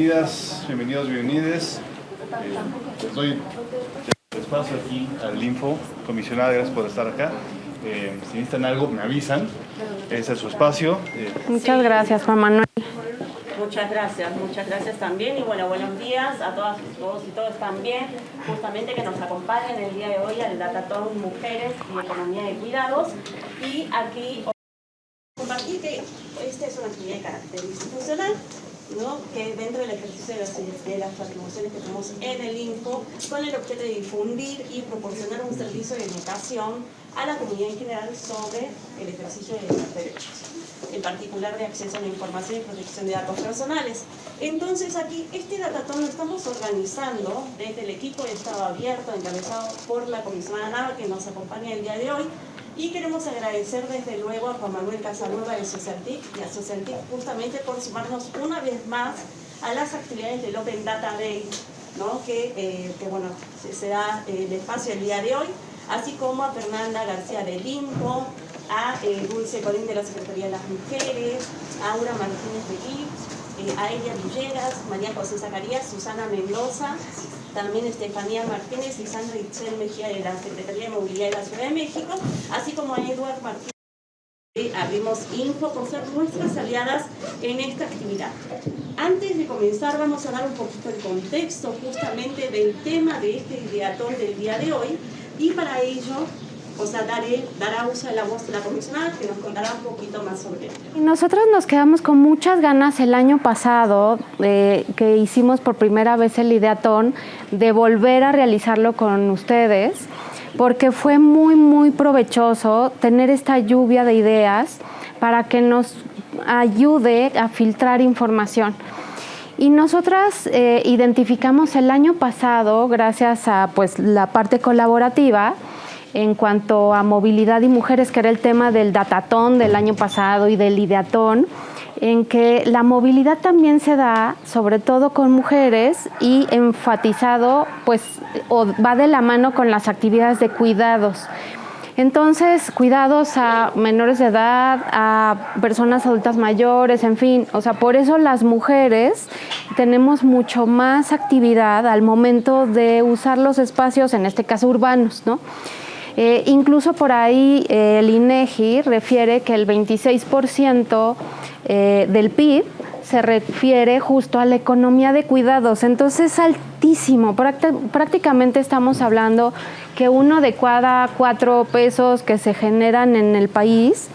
bienvenidas, bienvenidos, bienvenides. Les doy el espacio aquí al Info. Comisionada, gracias por estar acá. Si necesitan algo, me avisan. Ese es su espacio. Muchas gracias, Juan Manuel. Muchas gracias también. Y bueno, buenos días a todas, todos y todas también. Justamente que nos acompañen el día de hoy al Datatón Mujeres y Economía de Cuidados. Y aquí compartir que esta es una actividad de carácter institucional, ¿no? Que dentro del ejercicio de las atribuciones que tenemos en el Info, con el objeto de difundir y proporcionar un servicio de educación a la comunidad en general sobre el ejercicio de los derechos, en particular de acceso a la información y protección de datos personales. Entonces aquí este datatón lo estamos organizando desde el equipo de Estado Abierto, encabezado por la comisionada Nava, que nos acompaña el día de hoy. Y queremos agradecer desde luego a Juan Manuel Casanueva de Socialtic y a Socialtic justamente por sumarnos una vez más a las actividades del Open Data Day, ¿no? que bueno, se da el espacio el día de hoy, así como a Fernanda García del Info, a Dulce Colín de la Secretaría de las Mujeres, a Aura Martínez de IPS, a Elia Villegas, María José Zacarías, Susana Mendoza, también Estefanía Martínez y Sandra Itzel Mejía de la Secretaría de Movilidad de la Ciudad de México, así como a Eduard Martínez de Abrimos Info, por ser nuestras aliadas en esta actividad. Antes de comenzar vamos a dar un poquito el contexto justamente del tema de este ideatón del día de hoy, y para ello dará uso de la voz de la comisionada, que nos contará un poquito más sobre ello. Nosotros nos quedamos con muchas ganas el año pasado, que hicimos por primera vez el ideatón, de volver a realizarlo con ustedes, porque fue muy, muy provechoso tener esta lluvia de ideas para que nos ayude a filtrar información. Y nosotras identificamos el año pasado, gracias a pues, la parte colaborativa, en cuanto a movilidad y mujeres, que era el tema del datatón del año pasado y del ideatón, en que la movilidad también se da, sobre todo con mujeres, y enfatizado, pues, o va de la mano con las actividades de cuidados. Entonces, cuidados a menores de edad, a personas adultas mayores, en fin, o sea, por eso las mujeres tenemos mucho más actividad al momento de usar los espacios, en este caso urbanos, ¿no? Incluso por ahí el INEGI refiere que el 26% del PIB se refiere justo a la economía de cuidados, entonces es altísimo. Prácticamente estamos hablando que 1 de cada 4 pesos que se generan en el país,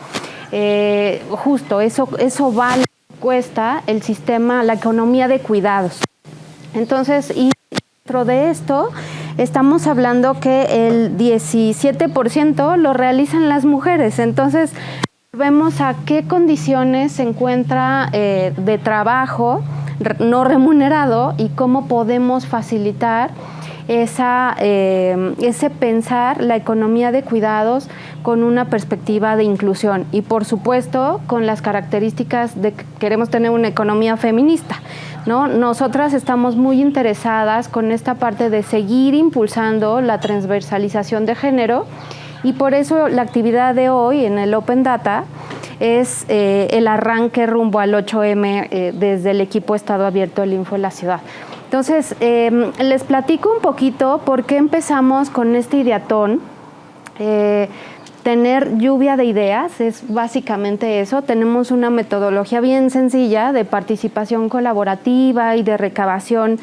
justo eso vale, cuesta el sistema, la economía de cuidados. Entonces, y dentro de esto, estamos hablando que el 17% lo realizan las mujeres. Entonces, vemos a qué condiciones se encuentra de trabajo no remunerado y cómo podemos facilitar ese pensar la economía de cuidados con una perspectiva de inclusión y, por supuesto, con las características de que queremos tener una economía feminista, ¿no? Nosotras estamos muy interesadas con esta parte de seguir impulsando la transversalización de género, y por eso la actividad de hoy en el Open Data es el arranque rumbo al 8M desde el equipo Estado Abierto del Info de la Ciudad. Entonces, les platico un poquito por qué empezamos con este ideatón. Tener lluvia de ideas es básicamente eso. Tenemos una metodología bien sencilla de participación colaborativa y de recabación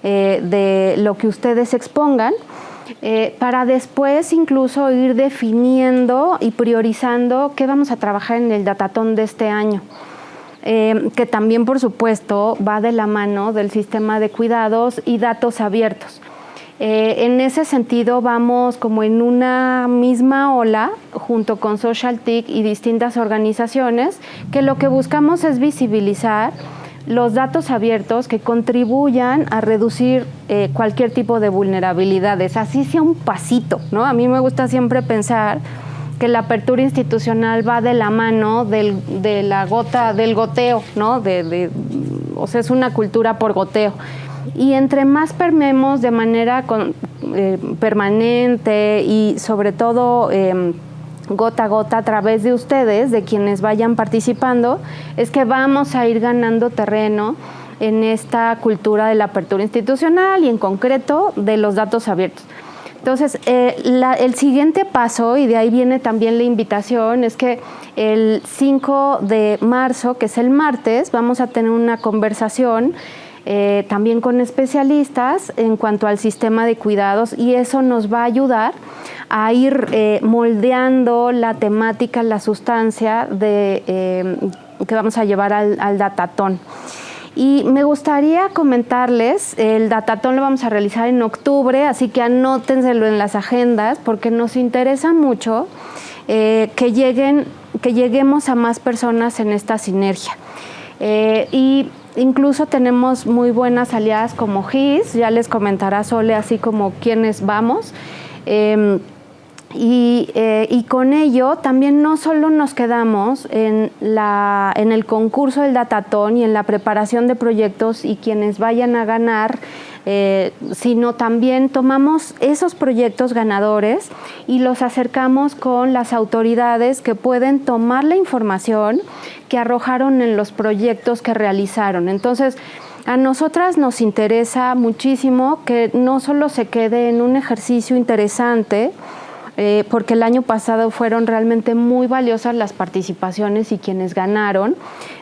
de lo que ustedes expongan, para después incluso ir definiendo y priorizando qué vamos a trabajar en el datatón de este año. Que también, por supuesto, va de la mano del sistema de cuidados y datos abiertos. En ese sentido, vamos como en una misma ola, junto con Socialtic y distintas organizaciones, que lo que buscamos es visibilizar los datos abiertos que contribuyan a reducir cualquier tipo de vulnerabilidades, así sea un pasito, ¿no? A mí me gusta siempre pensar que la apertura institucional va de la mano del goteo, ¿no? O sea, es una cultura por goteo. Y entre más permeemos de manera permanente y sobre todo gota a gota a través de ustedes, de quienes vayan participando, es que vamos a ir ganando terreno en esta cultura de la apertura institucional y en concreto de los datos abiertos. Entonces, el siguiente paso, y de ahí viene también la invitación, es que el 5 de marzo, que es el martes, vamos a tener una conversación también con especialistas en cuanto al sistema de cuidados, y eso nos va a ayudar a ir moldeando la temática, la sustancia que vamos a llevar al Datatón. Y me gustaría comentarles, el Datatón lo vamos a realizar en octubre, así que anótenselo en las agendas, porque nos interesa mucho que lleguemos a más personas en esta sinergia. Y incluso tenemos muy buenas aliadas como GIS, ya les comentará Sole así como quiénes vamos. Y con ello también no solo nos quedamos en el concurso del Datatón y en la preparación de proyectos y quienes vayan a ganar, sino también tomamos esos proyectos ganadores y los acercamos con las autoridades que pueden tomar la información que arrojaron en los proyectos que realizaron. Entonces, a nosotras nos interesa muchísimo que no solo se quede en un ejercicio interesante, porque el año pasado fueron realmente muy valiosas las participaciones y quienes ganaron,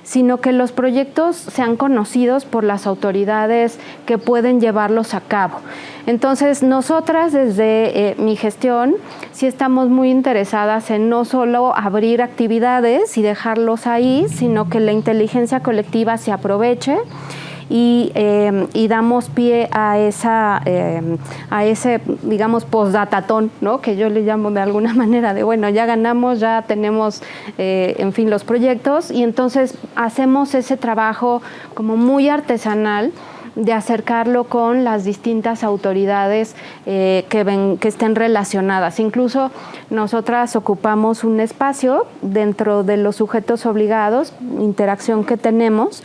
sino que los proyectos sean conocidos por las autoridades que pueden llevarlos a cabo. Entonces, nosotras desde mi gestión sí estamos muy interesadas en no solo abrir actividades y dejarlos ahí, sino que la inteligencia colectiva se aproveche y damos pie a ese, digamos, postdatatón, ¿no? Que yo le llamo de alguna manera de, bueno, ya ganamos, ya tenemos, en fin, los proyectos, y entonces hacemos ese trabajo como muy artesanal de acercarlo con las distintas autoridades que estén relacionadas. Incluso nosotras ocupamos un espacio dentro de los sujetos obligados, interacción que tenemos,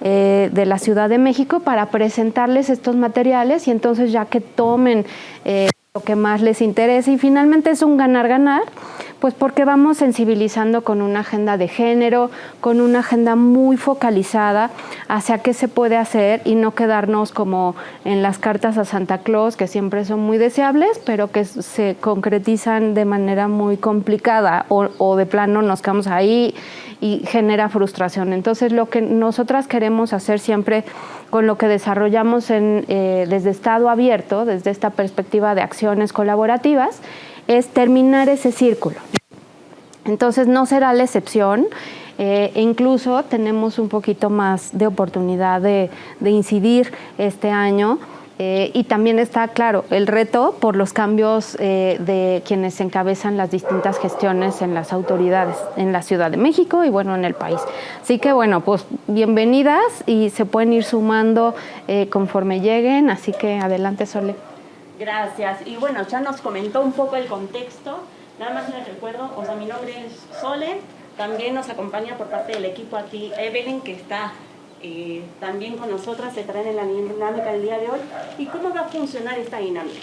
de la Ciudad de México, para presentarles estos materiales y entonces ya que tomen lo que más les interesa, y finalmente es un ganar-ganar, pues porque vamos sensibilizando con una agenda de género, con una agenda muy focalizada hacia qué se puede hacer y no quedarnos como en las cartas a Santa Claus, que siempre son muy deseables, pero que se concretizan de manera muy complicada o de plano nos quedamos ahí y genera frustración. Entonces, lo que nosotras queremos hacer siempre con lo que desarrollamos desde Estado Abierto, desde esta perspectiva de acciones colaborativas, es terminar ese círculo. Entonces, no será la excepción. Incluso tenemos un poquito más de oportunidad de incidir este año. Y también está, claro, el reto por los cambios de quienes encabezan las distintas gestiones en las autoridades en la Ciudad de México y, bueno, en el país. Así que, bueno, pues bienvenidas y se pueden ir sumando conforme lleguen. Así que adelante, Sole. Gracias. Y bueno, ya nos comentó un poco el contexto. Nada más les recuerdo, o sea, mi nombre es Sole. También nos acompaña por parte del equipo aquí Evelyn, que está también con nosotras, se traen en la dinámica del día de hoy. ¿Y cómo va a funcionar esta dinámica?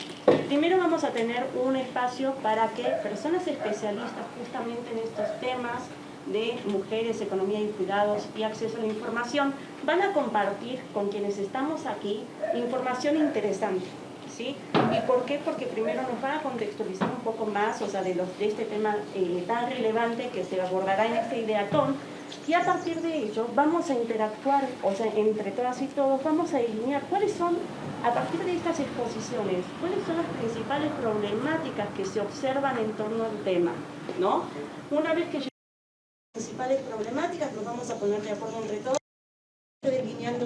Primero vamos a tener un espacio para que personas especialistas justamente en estos temas de mujeres, economía y cuidados y acceso a la información van a compartir con quienes estamos aquí información interesante, ¿sí? ¿Y por qué? Porque primero nos van a contextualizar un poco más, o sea, de este tema tan relevante que se abordará en este ideatón. Y a partir de ello vamos a interactuar, o sea, entre todas y todos vamos a delinear cuáles son, a partir de estas exposiciones, cuáles son las principales problemáticas que se observan en torno al tema, ¿no? Una vez que llegamos a las principales problemáticas, nos vamos a poner de acuerdo entre todos, delineando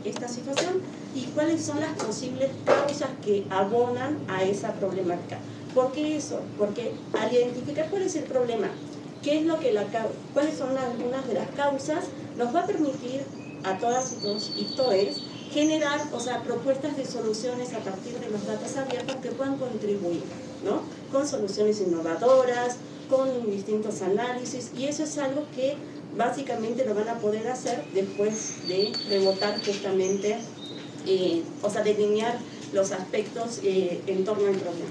esta situación y cuáles son las posibles causas que abonan a esa problemática. ¿Por qué eso? Porque al identificar cuál es el problema, cuáles son algunas de las causas, nos va a permitir a todas y todos y todes generar, o sea, propuestas de soluciones a partir de los datos abiertos que puedan contribuir, ¿no? Con soluciones innovadoras, con distintos análisis, y eso es algo que básicamente lo van a poder hacer después de rebotar justamente, o sea, delinear los aspectos en torno al problema.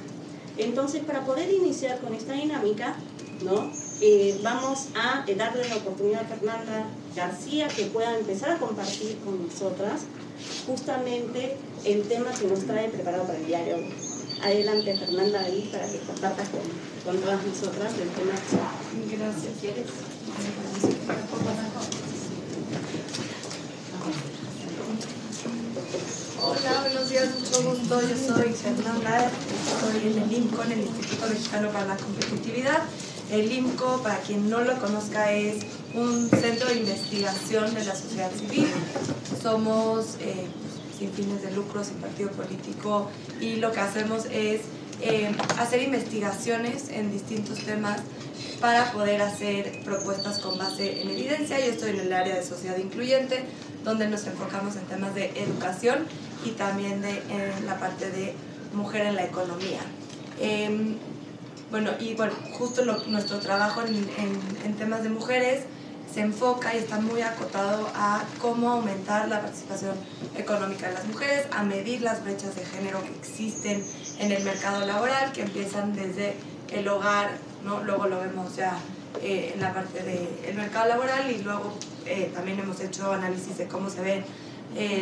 Entonces, para poder iniciar con esta dinámica, ¿no? vamos a darle la oportunidad a Fernanda García que pueda empezar a compartir con nosotras justamente el tema que nos trae preparado para el día de hoy. Adelante, Fernanda, ahí para que compartas con todas nosotras el tema. Gracias. ¿Quieres? Hola, buenos días, mucho gusto. Yo soy Fernanda, estoy en el IMCO, en el Instituto Mexicano para la Competitividad. El IMCO, para quien no lo conozca, es un centro de investigación de la sociedad civil. Somos sin fines de lucro, sin partido político, y lo que hacemos es hacer investigaciones en distintos temas para poder hacer propuestas con base en evidencia. Yo estoy en el área de sociedad incluyente, donde nos enfocamos en temas de educación y también en la parte de mujer en la economía. Justo nuestro trabajo en temas de mujeres se enfoca y está muy acotado a cómo aumentar la participación económica de las mujeres, a medir las brechas de género que existen en el mercado laboral, que empiezan desde el hogar, ¿no? Luego lo vemos ya en la parte del mercado laboral, y luego también hemos hecho análisis de cómo se ve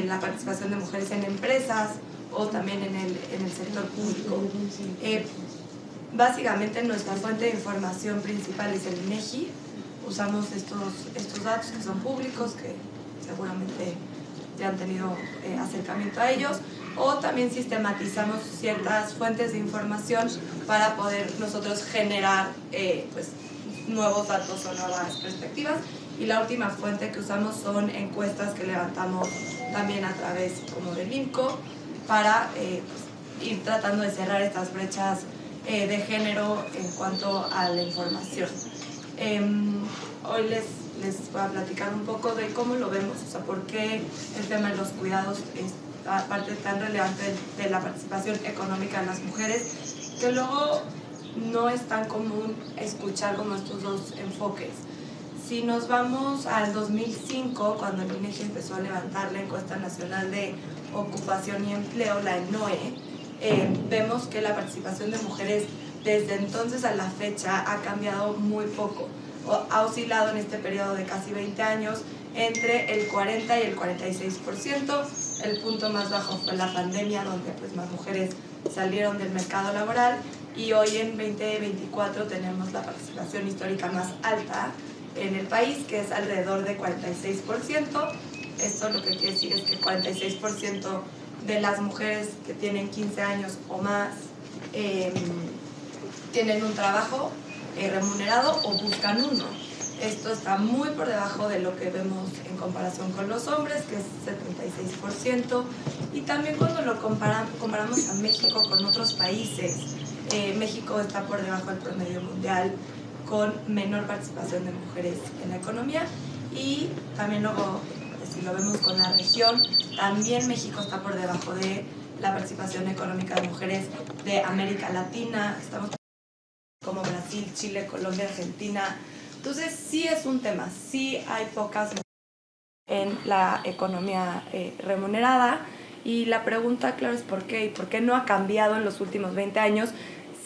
la participación de mujeres en empresas o también en el sector público. Básicamente nuestra fuente de información principal es el INEGI. Usamos estos datos que son públicos, que seguramente ya han tenido acercamiento a ellos, o también sistematizamos ciertas fuentes de información para poder nosotros generar nuevos datos o nuevas perspectivas. Y la última fuente que usamos son encuestas que levantamos también a través como del IMCO para ir tratando de cerrar estas brechas de género en cuanto a la información. Hoy les voy a platicar un poco de cómo lo vemos, o sea, por qué el tema de los cuidados es parte tan relevante de la participación económica de las mujeres, que luego no es tan común escuchar como estos dos enfoques. Si nos vamos al 2005, cuando el INEGI empezó a levantar la encuesta nacional de ocupación y empleo, la ENOE, vemos que la participación de mujeres desde entonces a la fecha ha cambiado muy poco. Ha oscilado en este periodo de casi 20 años entre el 40 y el 46%. El punto más bajo fue la pandemia, donde pues más mujeres salieron del mercado laboral, y hoy en 2024 tenemos la participación histórica más alta en el país, que es alrededor de 46%. Esto lo que quiere decir es que 46% de las mujeres que tienen 15 años o más tienen un trabajo remunerado o buscan uno. Esto está muy por debajo de lo que vemos en comparación con los hombres, que es 76%. Y también cuando lo comparamos a México con otros países, México está por debajo del promedio mundial, con menor participación de mujeres en la economía. Y también luego, si lo vemos con la región, también México está por debajo de la participación económica de mujeres de América Latina. Estamos como Brasil, Chile, Colombia, Argentina. Entonces sí es un tema, sí hay pocas mujeres en la economía remunerada, y la pregunta, claro, es ¿por qué? ¿Y por qué no ha cambiado en los últimos 20 años?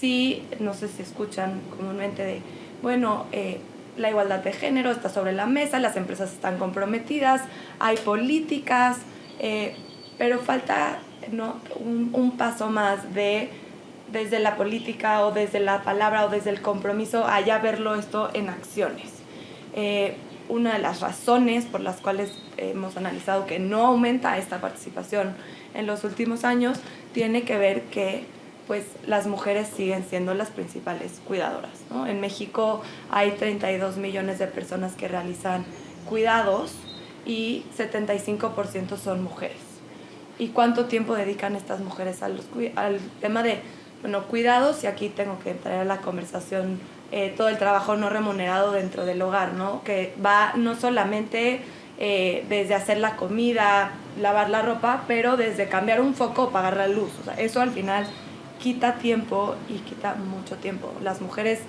Sí, no sé si escuchan comúnmente de, bueno, la igualdad de género está sobre la mesa, las empresas están comprometidas, hay políticas, pero falta, ¿no?, un paso más desde la política o desde la palabra o desde el compromiso a ya verlo esto en acciones. Una de las razones por las cuales hemos analizado que no aumenta esta participación en los últimos años tiene que ver que pues, las mujeres siguen siendo las principales cuidadoras, ¿no? En México hay 32 millones de personas que realizan cuidados y 75% son mujeres. ¿Y cuánto tiempo dedican estas mujeres al tema de cuidados? Y aquí tengo que entrar a la conversación todo el trabajo no remunerado dentro del hogar, ¿no? Que va no solamente desde hacer la comida, lavar la ropa, pero desde cambiar un foco o apagar la luz. O sea, eso al final quita tiempo y quita mucho tiempo. Las mujeres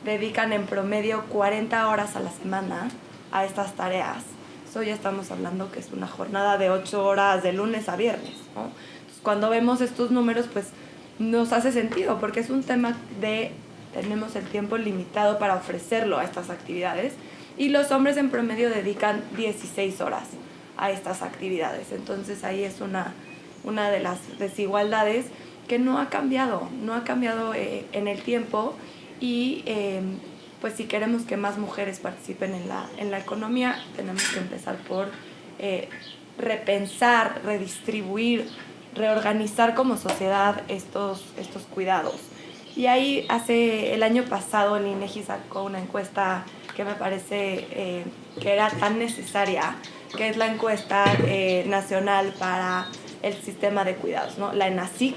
dedican en promedio 40 horas a la semana a estas tareas. Eso ya estamos hablando que es una jornada de 8 horas de lunes a viernes, ¿no? Entonces, cuando vemos estos números, pues nos hace sentido, porque es un tema de tenemos el tiempo limitado para ofrecerlo a estas actividades y los hombres en promedio dedican 16 horas a estas actividades. Entonces ahí es una de las desigualdades que no ha cambiado en el tiempo y pues si queremos que más mujeres participen en la economía, tenemos que empezar por repensar, redistribuir, reorganizar como sociedad estos cuidados. Y ahí el año pasado el INEGI sacó una encuesta que me parece que era tan necesaria, que es la encuesta nacional para el sistema de cuidados, ¿no? La ENASIC.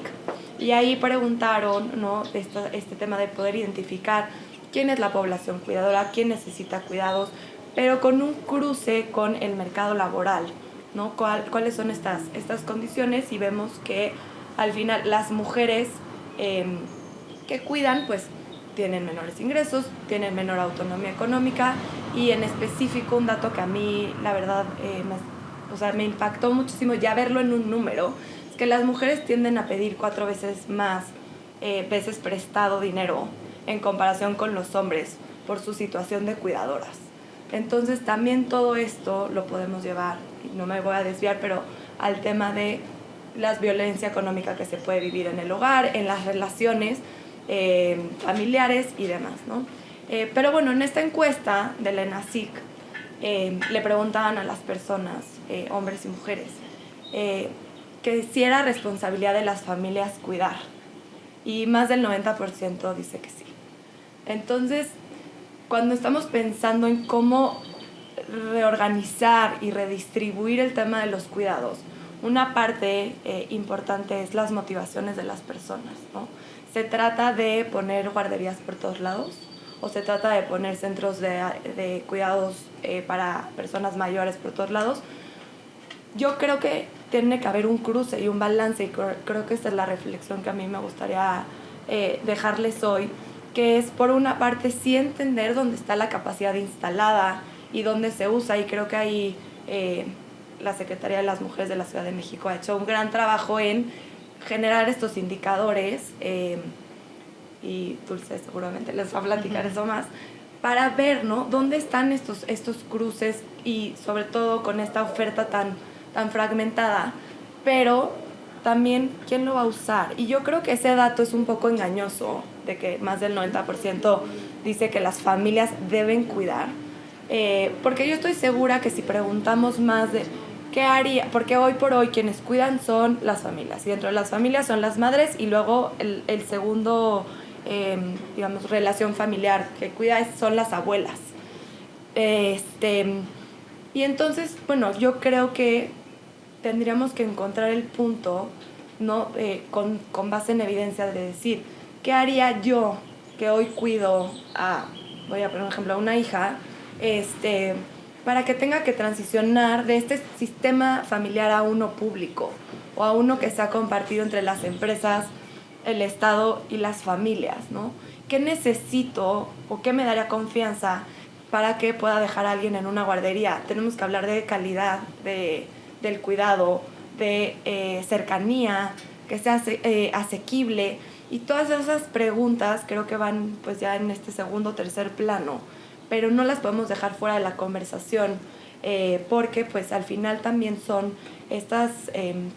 Y ahí preguntaron, ¿no?, este tema de poder identificar quién es la población cuidadora, quién necesita cuidados, pero con un cruce con el mercado laboral, ¿no? ¿Cuáles son estas condiciones? Y vemos que al final las mujeres que cuidan, pues tienen menores ingresos, tienen menor autonomía económica y en específico un dato que a mí la verdad me impactó muchísimo ya verlo en un número, es que las mujeres tienden a pedir 4 veces más veces prestado dinero en comparación con los hombres por su situación de cuidadoras. Entonces también todo esto lo podemos llevar, y no me voy a desviar, pero al tema de la violencia económica que se puede vivir en el hogar, en las relaciones familiares y demás, ¿no? Pero bueno, en esta encuesta de la ENASIC le preguntaban a las personas, hombres y mujeres, que si era responsabilidad de las familias cuidar, y más del 90% dice que sí. Entonces, cuando estamos pensando en cómo reorganizar y redistribuir el tema de los cuidados, una parte importante es las motivaciones de las personas, ¿no? ¿Se trata de poner guarderías por todos lados? ¿O se trata de poner centros de cuidados para personas mayores por todos lados? Yo creo que tiene que haber un cruce y un balance, y creo que esta es la reflexión que a mí me gustaría dejarles hoy, que es por una parte sí entender dónde está la capacidad instalada y dónde se usa, y creo que ahí la Secretaría de las Mujeres de la Ciudad de México ha hecho un gran trabajo en generar estos indicadores, y Dulce seguramente les va a platicar eso más, para ver, ¿no?, dónde están estos cruces y sobre todo con esta oferta tan fragmentada, pero también quién lo va a usar. Y yo creo que ese dato es un poco engañoso, de que más del 90% dice que las familias deben cuidar, porque yo estoy segura que si preguntamos más de qué haría, porque hoy por hoy quienes cuidan son las familias, y dentro de las familias son las madres, y luego el segundo, digamos, relación familiar que cuida son las abuelas. Y entonces, bueno, yo creo que tendríamos que encontrar el punto, ¿no?, con base en evidencia, de decir, ¿qué haría yo que hoy cuido voy a poner un ejemplo, a una hija, para que tenga que transicionar de este sistema familiar a uno público, o a uno que sea compartido entre las empresas, el Estado y las familias, ¿no? ¿Qué necesito o qué me daría confianza para que pueda dejar a alguien en una guardería? Tenemos que hablar de calidad, del cuidado, de cercanía, que sea asequible, y todas esas preguntas creo que van pues ya en este segundo o tercer plano, pero no las podemos dejar fuera de la conversación, porque pues al final también son estas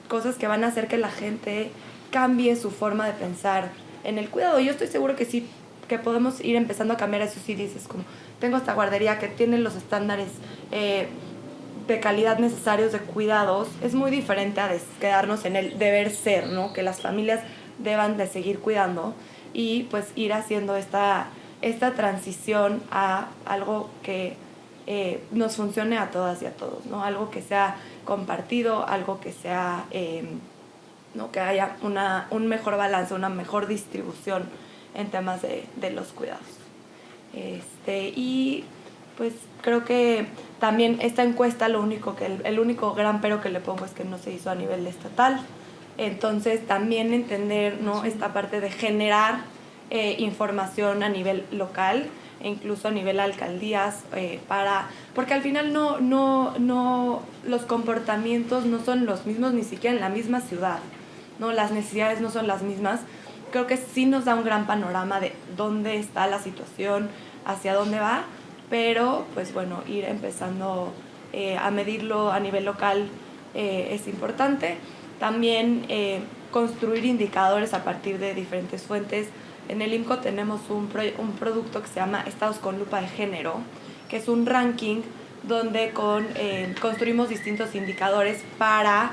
cosas que van a hacer que la gente cambie su forma de pensar en el cuidado. Yo estoy seguro que sí, que podemos ir empezando a cambiar eso. Si dices, como tengo esta guardería que tiene los estándares de calidad necesarios de cuidados, es muy diferente a quedarnos en el deber ser, ¿no?, que las familias deban de seguir cuidando, y pues ir haciendo esta transición a algo que nos funcione a todas y a todos, ¿no? Algo que sea compartido, algo que sea, ¿no?, que haya un mejor balance, una mejor distribución en temas de los cuidados. Y pues creo que también esta encuesta, el único gran pero que le pongo es que no se hizo a nivel estatal. Entonces también entender, ¿no?, esta parte de generar información a nivel local e incluso a nivel alcaldías, porque al final no los comportamientos no son los mismos ni siquiera en la misma ciudad, ¿no? Las necesidades no son las mismas, creo que sí nos da un gran panorama de dónde está la situación, hacia dónde va, pero pues bueno, ir empezando a medirlo a nivel local es importante. También construir indicadores a partir de diferentes fuentes. En el IMCO tenemos un producto que se llama Estados con Lupa de Género, que es un ranking donde construimos distintos indicadores para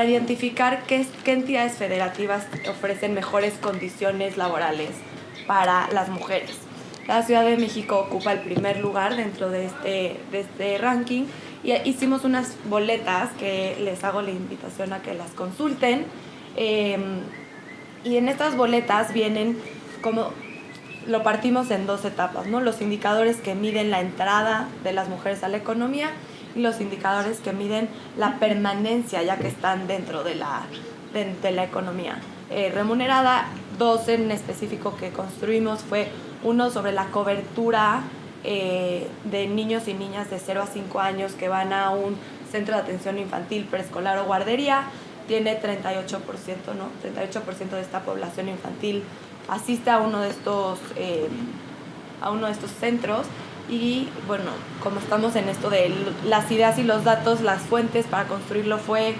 identificar qué entidades federativas ofrecen mejores condiciones laborales para las mujeres. La Ciudad de México ocupa el primer lugar dentro de este ranking y hicimos unas boletas que les hago la invitación a que las consulten. Y en estas boletas vienen como lo partimos en 2 etapas, ¿no? Los indicadores que miden la entrada de las mujeres a la economía y los indicadores que miden la permanencia ya que están dentro de la economía remunerada. 2 en específico que construimos fue uno sobre la cobertura de niños y niñas de 0 a 5 años que van a un centro de atención infantil, preescolar o guardería. Tiene 38%, ¿no? 38% de esta población infantil asiste a uno de estos centros. Y bueno, como estamos en esto de las ideas y los datos, las fuentes para construirlo fue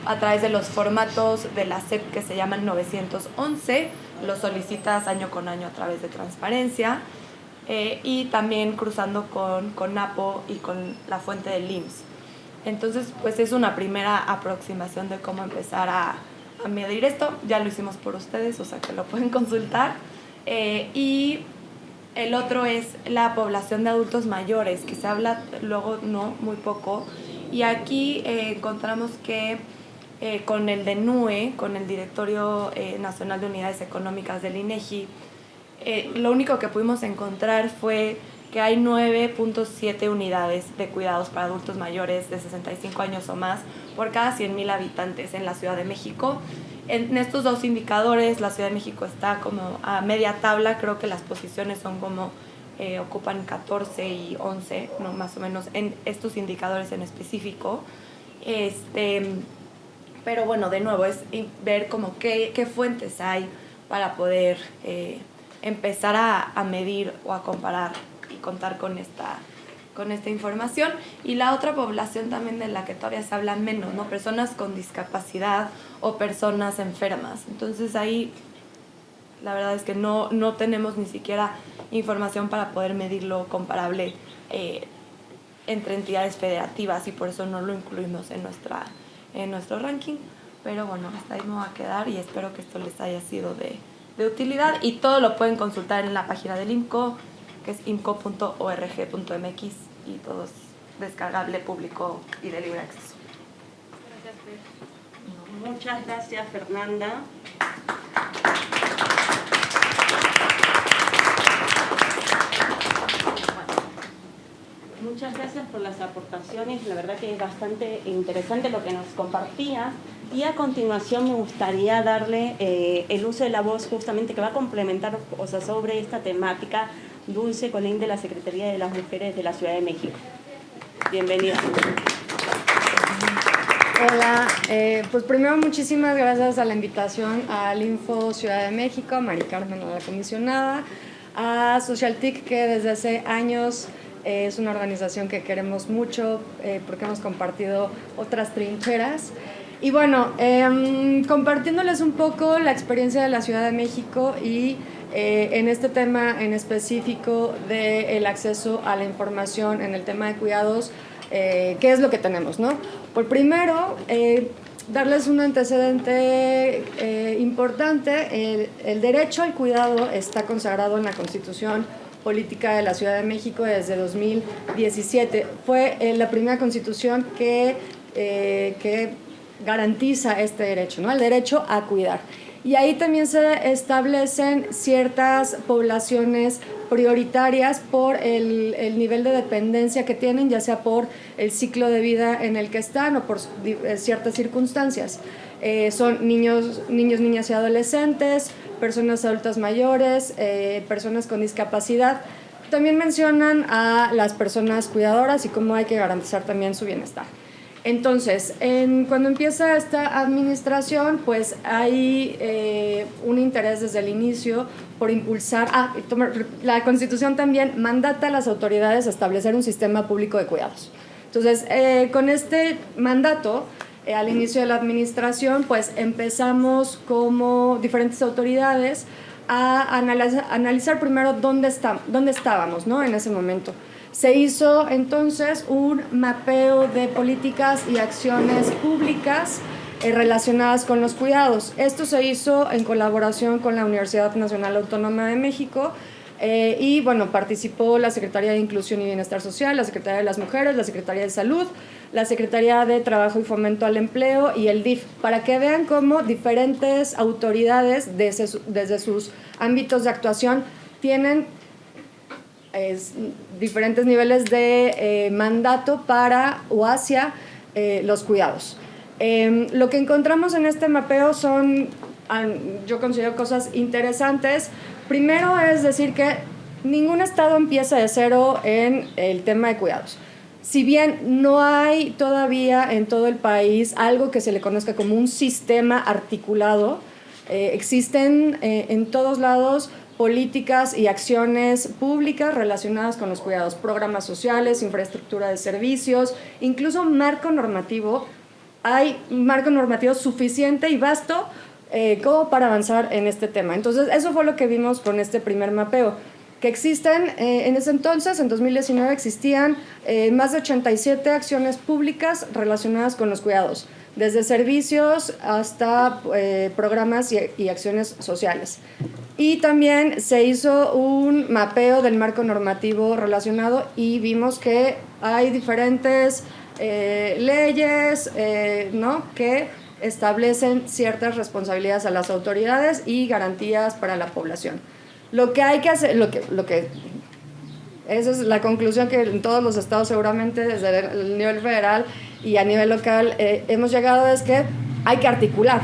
a través de los formatos de la SEP que se llaman 911, lo solicitas año con año a través de transparencia, y también cruzando con NAPO y con la fuente del IMSS. Entonces, pues es una primera aproximación de cómo empezar a medir esto. Ya lo hicimos por ustedes, o sea que lo pueden consultar. Y el otro es la población de adultos mayores, que se habla luego no muy poco. Y aquí encontramos que con el DNUE, con el Directorio Nacional de Unidades Económicas del INEGI, lo único que pudimos encontrar fue que hay 9.7 unidades de cuidados para adultos mayores de 65 años o más por cada 100,000 habitantes en la Ciudad de México. En estos 2 indicadores, la Ciudad de México está como a media tabla, creo que las posiciones son como, ocupan 14 y 11, ¿no? Más o menos, en estos indicadores en específico. Pero bueno, de nuevo, es ver como qué fuentes hay para poder empezar a medir o a comparar y contar con esta información. Y la otra población también de la que todavía se habla menos, ¿no? Personas con discapacidad o personas enfermas. Entonces ahí la verdad es que no tenemos ni siquiera información para poder medirlo comparable entre entidades federativas y por eso no lo incluimos en nuestro ranking. Pero bueno, hasta ahí me va a quedar y espero que esto les haya sido de utilidad, y todo lo pueden consultar en la página del IMCO, que es imco.org.mx, y todo es descargable, público y de libre acceso. Muchas gracias, Fernanda. Muchas gracias por las aportaciones, la verdad que es bastante interesante lo que nos compartía. Y a continuación me gustaría darle el uso de la voz justamente que va a complementar, o sea, sobre esta temática, Dulce Colín de la Secretaría de las Mujeres de la Ciudad de México. Bienvenida. Hola, pues primero muchísimas gracias a la invitación al Info Ciudad de México, a Mari Carmen, a la comisionada, a Socialtic, que desde hace años es una organización que queremos mucho porque hemos compartido otras trincheras. Y bueno, compartiéndoles un poco la experiencia de la Ciudad de México y en este tema en específico del acceso a la información en el tema de cuidados, ¿qué es lo que tenemos, no? Por primero, darles un antecedente importante. El derecho al cuidado está consagrado en la Constitución Política de la Ciudad de México desde 2017. Fue la primera constitución que garantiza este derecho, ¿no? El derecho a cuidar. Y ahí también se establecen ciertas poblaciones prioritarias por el nivel de dependencia que tienen, ya sea por el ciclo de vida en el que están o por ciertas circunstancias. Son niños, niñas y adolescentes, personas adultas mayores, personas con discapacidad. También mencionan a las personas cuidadoras y cómo hay que garantizar también su bienestar. Entonces, cuando empieza esta administración, pues hay un interés desde el inicio por impulsar, la Constitución también mandata a las autoridades a establecer un sistema público de cuidados. Entonces, con este mandato, al inicio de la administración, pues empezamos como diferentes autoridades a analizar primero dónde estábamos, ¿no? En ese momento. Se hizo entonces un mapeo de políticas y acciones públicas relacionadas con los cuidados. Esto se hizo en colaboración con la Universidad Nacional Autónoma de México y bueno, participó la Secretaría de Inclusión y Bienestar Social, la Secretaría de las Mujeres, la Secretaría de Salud, la Secretaría de Trabajo y Fomento al Empleo y el DIF, para que vean cómo diferentes autoridades desde sus ámbitos de actuación tienen diferentes niveles de mandato para o hacia los cuidados. Lo que encontramos en este mapeo son, yo considero, cosas interesantes. Primero es decir que ningún estado empieza de cero en el tema de cuidados. Si bien no hay todavía en todo el país algo que se le conozca como un sistema articulado, existen en todos lados políticas y acciones públicas relacionadas con los cuidados, programas sociales, infraestructura de servicios, incluso marco normativo. Hay marco normativo suficiente y vasto como para avanzar en este tema. Entonces, eso fue lo que vimos con este primer mapeo, que existen, en ese entonces, en 2019, existían más de 87 acciones públicas relacionadas con los cuidados, desde servicios hasta programas y acciones sociales. Y también se hizo un mapeo del marco normativo relacionado y vimos que hay diferentes leyes, ¿no?, que establecen ciertas responsabilidades a las autoridades y garantías para la población. Lo que hay que hacer, esa es la conclusión que en todos los estados seguramente desde el nivel federal y a nivel local hemos llegado, es que hay que articular,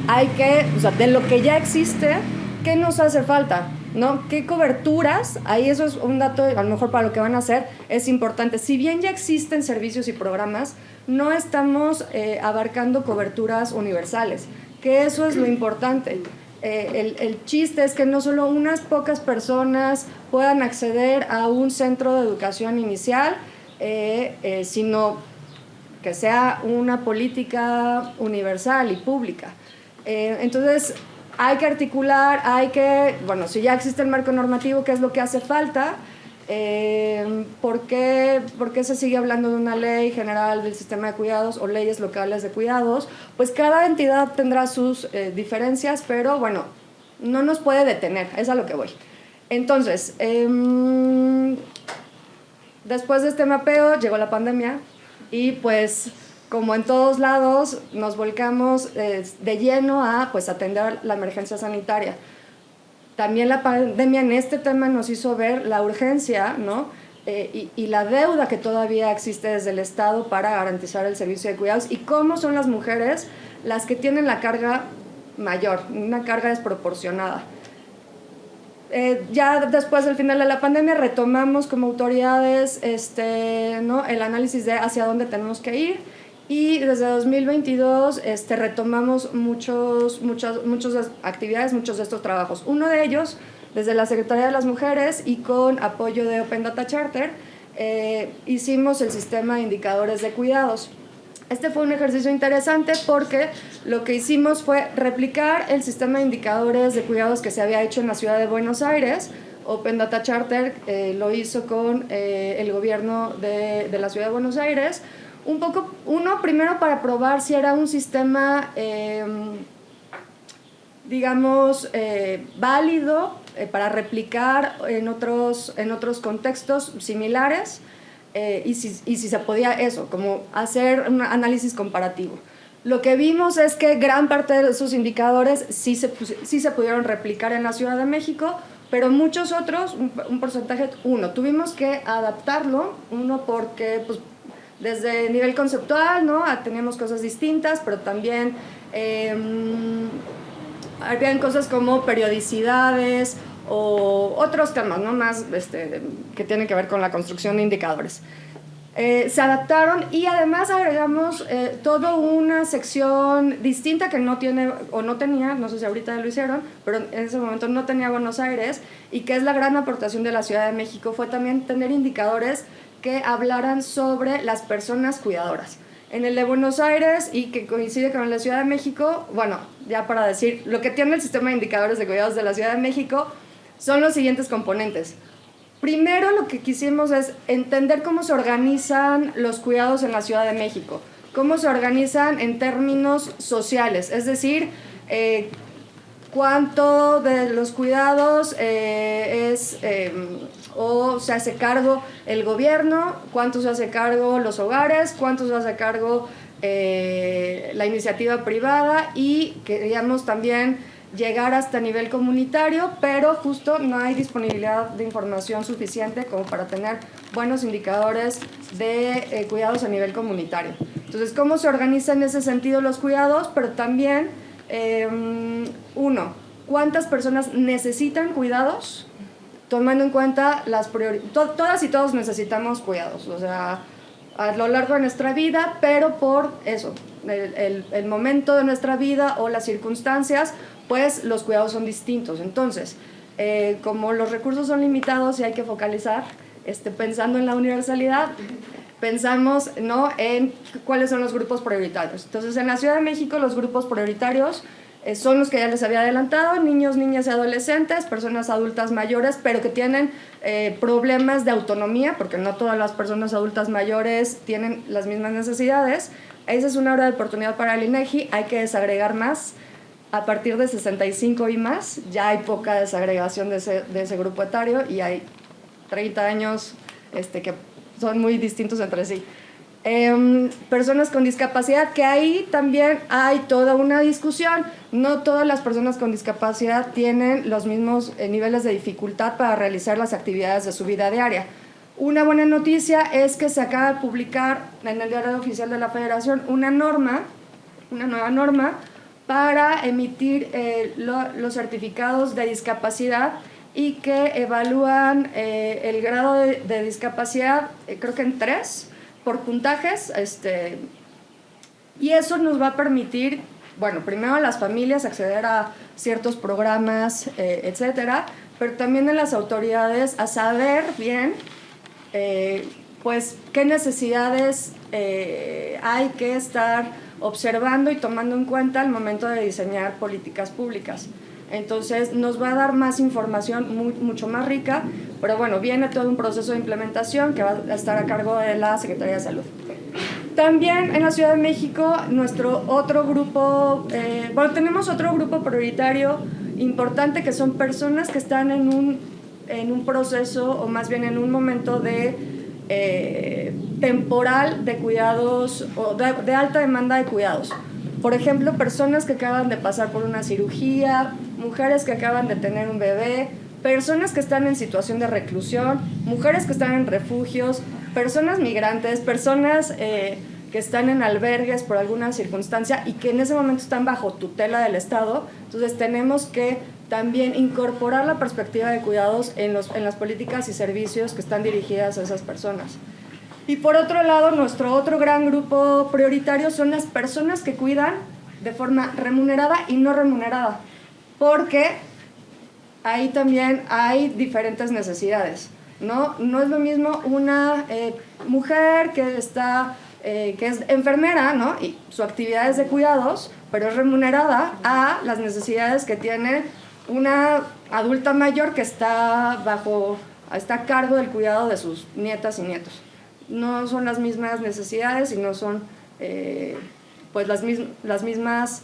o sea, de lo que ya existe, ¿qué nos hace falta? ¿No? ¿Qué coberturas? Ahí eso es un dato, a lo mejor para lo que van a hacer es importante. Si bien ya existen servicios y programas, no estamos abarcando coberturas universales, que eso es lo importante. El chiste es que no solo unas pocas personas puedan acceder a un centro de educación inicial, sino que sea una política universal y pública. Entonces, hay que articular, bueno, si ya existe el marco normativo, ¿qué es lo que hace falta? ¿Por qué se sigue hablando de una ley general del sistema de cuidados o leyes locales de cuidados? Pues cada entidad tendrá sus diferencias, pero bueno, no nos puede detener, es a lo que voy. Entonces, después de este mapeo llegó la pandemia y pues como en todos lados nos volcamos de lleno a pues atender la emergencia sanitaria. También la pandemia en este tema nos hizo ver la urgencia, ¿no? Y la deuda que todavía existe desde el Estado para garantizar el servicio de cuidados y cómo son las mujeres las que tienen la carga mayor, una carga desproporcionada. Ya después del final de la pandemia retomamos como autoridades ¿no?, el análisis de hacia dónde tenemos que ir y desde 2022 retomamos muchas actividades, muchos de estos trabajos. Uno de ellos, desde la Secretaría de las Mujeres y con apoyo de Open Data Charter, hicimos el sistema de indicadores de cuidados. Este fue un ejercicio interesante porque lo que hicimos fue replicar el sistema de indicadores de cuidados que se había hecho en la ciudad de Buenos Aires. Open Data Charter lo hizo con el gobierno de la ciudad de Buenos Aires. Primero para probar si era un sistema, válido para replicar en otros contextos similares. Y si se podía como hacer un análisis comparativo. Lo que vimos es que gran parte de esos indicadores sí se pudieron replicar en la Ciudad de México, pero muchos otros, un porcentaje, tuvimos que adaptarlo, porque pues, desde nivel conceptual, ¿no?, teníamos cosas distintas, pero también habían cosas como periodicidades, o otros temas, ¿no?, más que tienen que ver con la construcción de indicadores. Se adaptaron y además agregamos toda una sección distinta que no tiene o no tenía, no sé si ahorita lo hicieron, pero en ese momento no tenía Buenos Aires, y que es la gran aportación de la Ciudad de México, fue también tener indicadores que hablaran sobre las personas cuidadoras. En el de Buenos Aires, y que coincide con el de Ciudad de México, bueno, ya para decir, lo que tiene el sistema de indicadores de cuidados de la Ciudad de México son los siguientes componentes. Primero, lo que quisimos es entender cómo se organizan los cuidados en la Ciudad de México, cómo se organizan en términos sociales, es decir, cuánto de los cuidados o se hace cargo el gobierno, cuánto se hace cargo los hogares, cuánto se hace cargo la iniciativa privada, y queríamos también llegar hasta nivel comunitario, pero justo no hay disponibilidad de información suficiente como para tener buenos indicadores de cuidados a nivel comunitario. Entonces, ¿cómo se organizan en ese sentido los cuidados? Pero también, ¿cuántas personas necesitan cuidados? Tomando en cuenta las prioridades. Todas y todos necesitamos cuidados, o sea, a lo largo de nuestra vida, pero por eso, el momento de nuestra vida o las circunstancias, pues los cuidados son distintos. Entonces, como los recursos son limitados y hay que focalizar, pensando en la universalidad, pensamos, ¿no?, en cuáles son los grupos prioritarios. Entonces, en la Ciudad de México, los grupos prioritarios son los que ya les había adelantado: niños, niñas y adolescentes, personas adultas mayores, pero que tienen problemas de autonomía, porque no todas las personas adultas mayores tienen las mismas necesidades. Esa es una área de oportunidad para el INEGI, hay que desagregar más. A partir de 65 y más, ya hay poca desagregación de ese grupo etario, y hay 30 años que son muy distintos entre sí. Personas con discapacidad, que ahí también hay toda una discusión. No todas las personas con discapacidad tienen los mismos niveles de dificultad para realizar las actividades de su vida diaria. Una buena noticia es que se acaba de publicar en el Diario Oficial de la Federación una nueva norma para emitir los certificados de discapacidad, y que evalúan el grado de discapacidad, creo que en 3, por puntajes, y eso nos va a permitir, bueno, primero a las familias acceder a ciertos programas, etcétera, pero también a las autoridades a saber bien, pues, qué necesidades hay que estar observando y tomando en cuenta al momento de diseñar políticas públicas. Entonces, nos va a dar más información mucho más rica, pero bueno, viene todo un proceso de implementación que va a estar a cargo de la Secretaría de Salud. También en la Ciudad de México, nuestro otro grupo, tenemos otro grupo prioritario importante, que son personas que están en un proceso, o más bien en un momento de temporal de cuidados, o de alta demanda de cuidados. Por ejemplo, personas que acaban de pasar por una cirugía, mujeres que acaban de tener un bebé, personas que están en situación de reclusión, mujeres que están en refugios, personas migrantes, personas que están en albergues por alguna circunstancia y que en ese momento están bajo tutela del Estado. Entonces tenemos que también incorporar la perspectiva de cuidados en las políticas y servicios que están dirigidas a esas personas. Y por otro lado, nuestro otro gran grupo prioritario son las personas que cuidan de forma remunerada y no remunerada, porque ahí también hay diferentes necesidades, ¿no? No es lo mismo una mujer que es enfermera, ¿no?, y su actividad es de cuidados, pero es remunerada, a las necesidades que tiene una adulta mayor que está a cargo del cuidado de sus nietas y nietos. No son las mismas necesidades y no son pues las mismas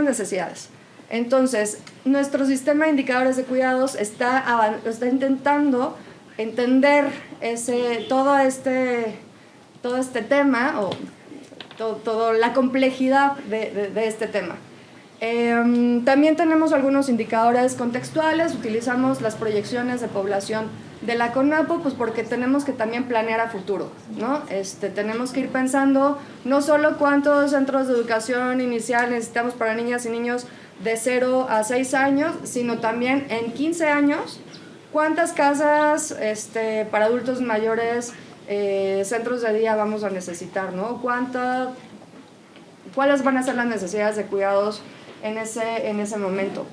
necesidades. Entonces, nuestro sistema de indicadores de cuidados está intentando entender todo este tema, o toda la complejidad de este tema. También tenemos algunos indicadores contextuales. Utilizamos las proyecciones de población de la CONAPO, pues porque tenemos que también planear a futuro, ¿no? Tenemos que ir pensando no solo cuántos centros de educación inicial necesitamos para niñas y niños de 0 a 6 años, sino también en 15 años, cuántas casas para adultos mayores centros de día vamos a necesitar, ¿no? ¿Cuáles van a ser las necesidades de cuidados en ese momento?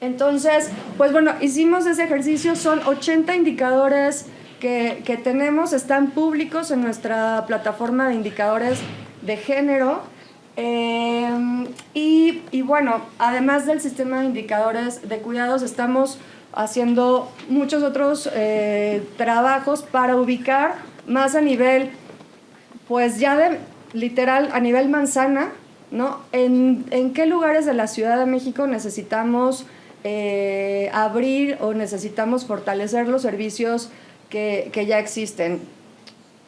Entonces, pues bueno, hicimos ese ejercicio, son 80 indicadores que tenemos, están públicos en nuestra plataforma de indicadores de género. Y bueno, además del sistema de indicadores de cuidados, estamos haciendo muchos otros trabajos para ubicar más a nivel, pues ya de literal, a nivel manzana, ¿no? ¿En qué lugares de la Ciudad de México necesitamos abrir o necesitamos fortalecer los servicios que ya existen?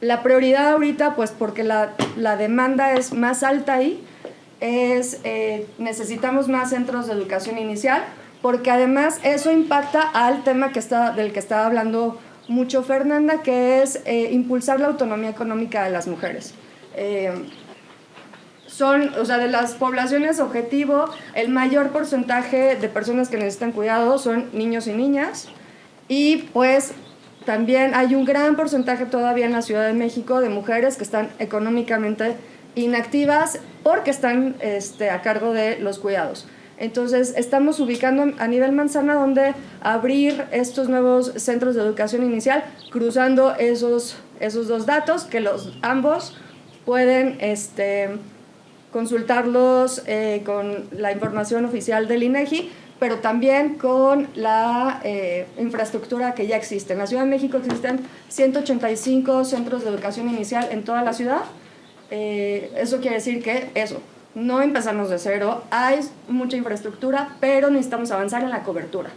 La prioridad ahorita, pues porque la demanda es más alta ahí, necesitamos más centros de educación inicial, porque además eso impacta al tema del que estaba hablando mucho Fernanda, que es impulsar la autonomía económica de las mujeres. De las poblaciones objetivo, el mayor porcentaje de personas que necesitan cuidado son niños y niñas, y pues también hay un gran porcentaje todavía en la Ciudad de México de mujeres que están económicamente inactivas porque están a cargo de los cuidados. Entonces, estamos ubicando a nivel manzana donde abrir estos nuevos centros de educación inicial, cruzando esos dos datos, que ambos pueden consultarlos con la información oficial del INEGI, pero también con la infraestructura que ya existe. En la Ciudad de México existen 185 centros de educación inicial en toda la ciudad. Eso quiere decir que no empezamos de cero, hay mucha infraestructura, pero necesitamos avanzar en la cobertura.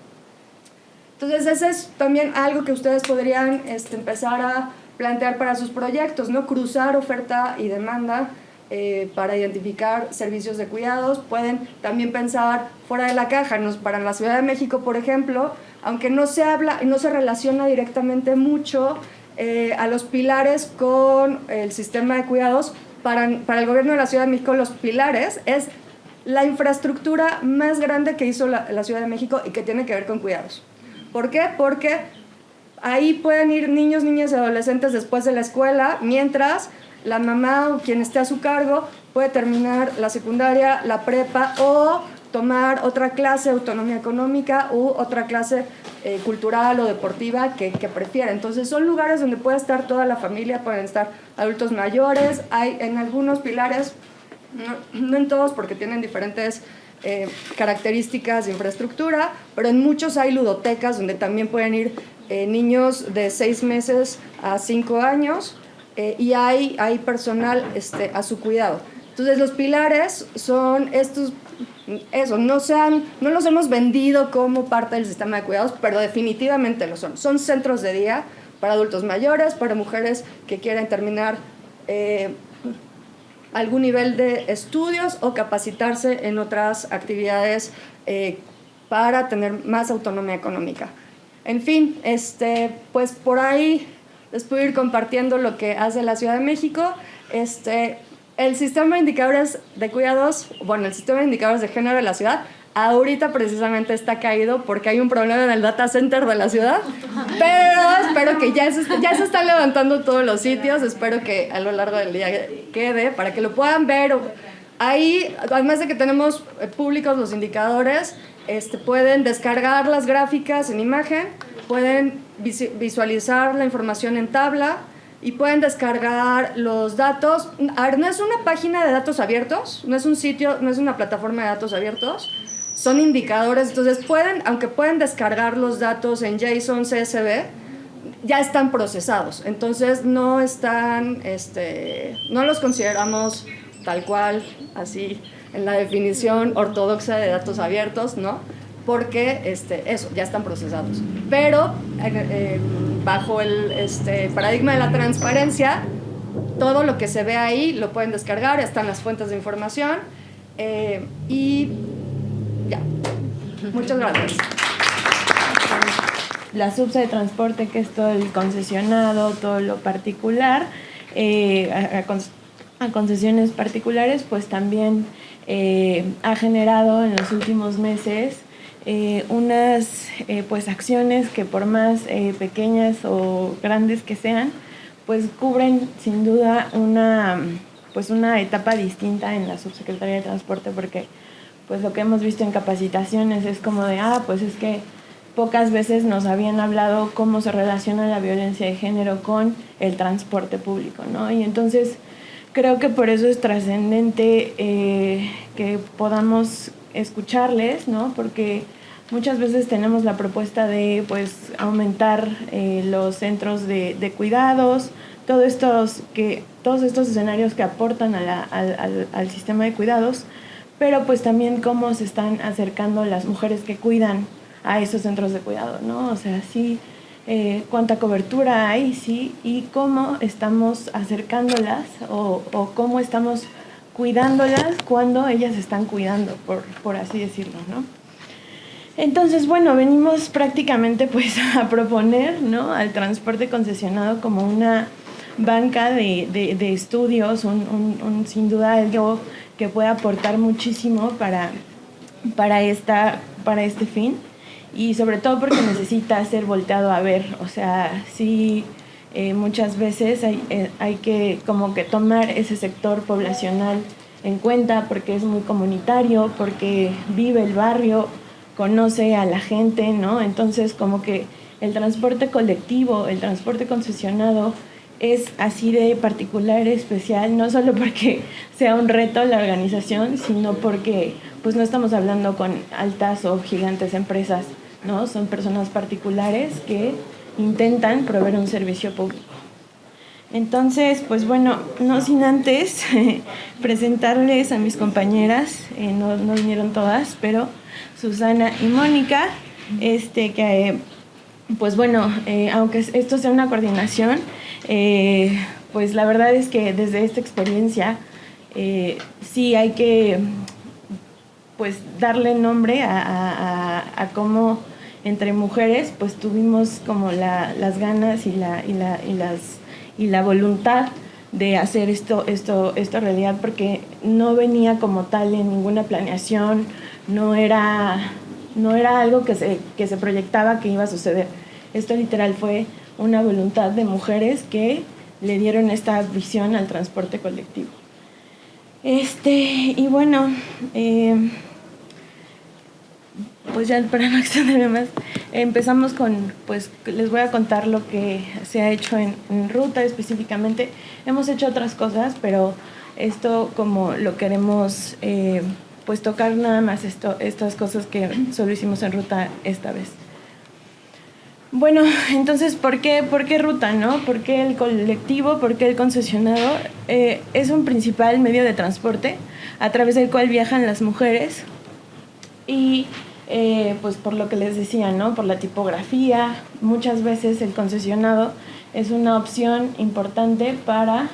Entonces, ese es también algo que ustedes podrían empezar a plantear para sus proyectos, ¿no? Cruzar oferta y demanda para identificar servicios de cuidados. Pueden también pensar fuera de la caja. Para la Ciudad de México, por ejemplo, aunque no se habla y no se relaciona directamente mucho a los pilares con el sistema de cuidados, para el gobierno de la Ciudad de México los pilares es la infraestructura más grande que hizo la Ciudad de México y que tiene que ver con cuidados. ¿Por qué? Porque ahí pueden ir niños, niñas y adolescentes después de la escuela, mientras la mamá o quien esté a su cargo puede terminar la secundaria, la prepa, o tomar otra clase de autonomía económica u otra clase cultural o deportiva que prefiera. Entonces son lugares donde puede estar toda la familia, pueden estar adultos mayores. Hay en algunos pilares, no en todos porque tienen diferentes características de infraestructura, pero en muchos hay ludotecas donde también pueden ir niños de 6 meses a 5 años y hay personal a su cuidado. Entonces los pilares son estos, no los hemos vendido como parte del sistema de cuidados, pero definitivamente lo son. Son centros de día para adultos mayores, para mujeres que quieren terminar algún nivel de estudios o capacitarse en otras actividades para tener más autonomía económica. En fin, pues por ahí les puedo ir compartiendo lo que hace la Ciudad de México. El sistema de indicadores de cuidados, el sistema de indicadores de género de la ciudad, ahorita precisamente está caído porque hay un problema en el data center de la ciudad, pero espero que ya se están levantando todos los sitios, espero que a lo largo del día quede para que lo puedan ver. Ahí, además de que tenemos públicos los indicadores, pueden descargar las gráficas en imagen, pueden visualizar la información en tabla y pueden descargar los datos. A ver, no es una página de datos abiertos, no es un sitio, no es una plataforma de datos abiertos, son indicadores. Entonces aunque pueden descargar los datos en JSON, CSV, ya están procesados. Entonces no los consideramos tal cual, así, en la definición ortodoxa de datos abiertos, ¿no? Porque ya están procesados. Pero bajo el paradigma de la transparencia, todo lo que se ve ahí lo pueden descargar, están las fuentes de información y ya. Muchas gracias. La subsa de transporte, que es todo el concesionado, todo lo particular, a concesiones particulares, pues también ha generado en los últimos meses unas pues acciones que, por más pequeñas o grandes que sean, pues cubren sin duda una etapa distinta en la Subsecretaría de Transporte, porque pues lo que hemos visto en capacitaciones es como de, pues es que pocas veces nos habían hablado cómo se relaciona la violencia de género con el transporte público, ¿no? Y entonces creo que por eso es trascendente que podamos escucharles, ¿no? Porque muchas veces tenemos la propuesta de pues aumentar los centros de cuidados, todos estos escenarios que aportan al sistema de cuidados, pero pues también cómo se están acercando las mujeres que cuidan a esos centros de cuidado, ¿no? O sea, sí, cuánta cobertura hay, sí, y cómo estamos acercándolas o cómo estamos cuidándolas cuando ellas están cuidando, por así decirlo, ¿no? Entonces, bueno, venimos prácticamente pues a proponer, ¿no?, al transporte concesionado como una banca de estudios, sin duda algo que puede aportar muchísimo para este fin, y sobre todo porque necesita ser volteado a ver. O sea, sí, muchas veces hay que como que tomar ese sector poblacional en cuenta, porque es muy comunitario, porque vive el barrio, conoce a la gente, ¿no? Entonces, como que el transporte colectivo, el transporte concesionado es así de particular, especial, no solo porque sea un reto la organización, sino porque pues no estamos hablando con altas o gigantes empresas, ¿no? Son personas particulares que intentan proveer un servicio público. Entonces, pues bueno, no sin antes presentarles a mis compañeras, no vinieron todas, pero Susana y Mónica, que pues bueno, aunque esto sea una coordinación, pues la verdad es que desde esta experiencia sí hay que pues darle nombre a cómo entre mujeres pues tuvimos como las ganas y la voluntad de hacer esto realidad, porque no venía como tal en ninguna planeación, no era algo que se proyectaba que iba a suceder. Esto literal fue una voluntad de mujeres que le dieron esta visión al transporte colectivo. Y bueno, pues ya para no extenderme más, empezamos pues les voy a contar lo que se ha hecho en ruta específicamente. Hemos hecho otras cosas, pero esto como lo queremos pues tocar nada más estas cosas que solo hicimos en ruta esta vez. Bueno, entonces, ¿por qué ruta, no? ¿Por qué el colectivo? ¿Por qué el concesionado? Es un principal medio de transporte a través del cual viajan las mujeres y pues por lo que les decía, ¿no? Por la tipografía, muchas veces el concesionado es una opción importante para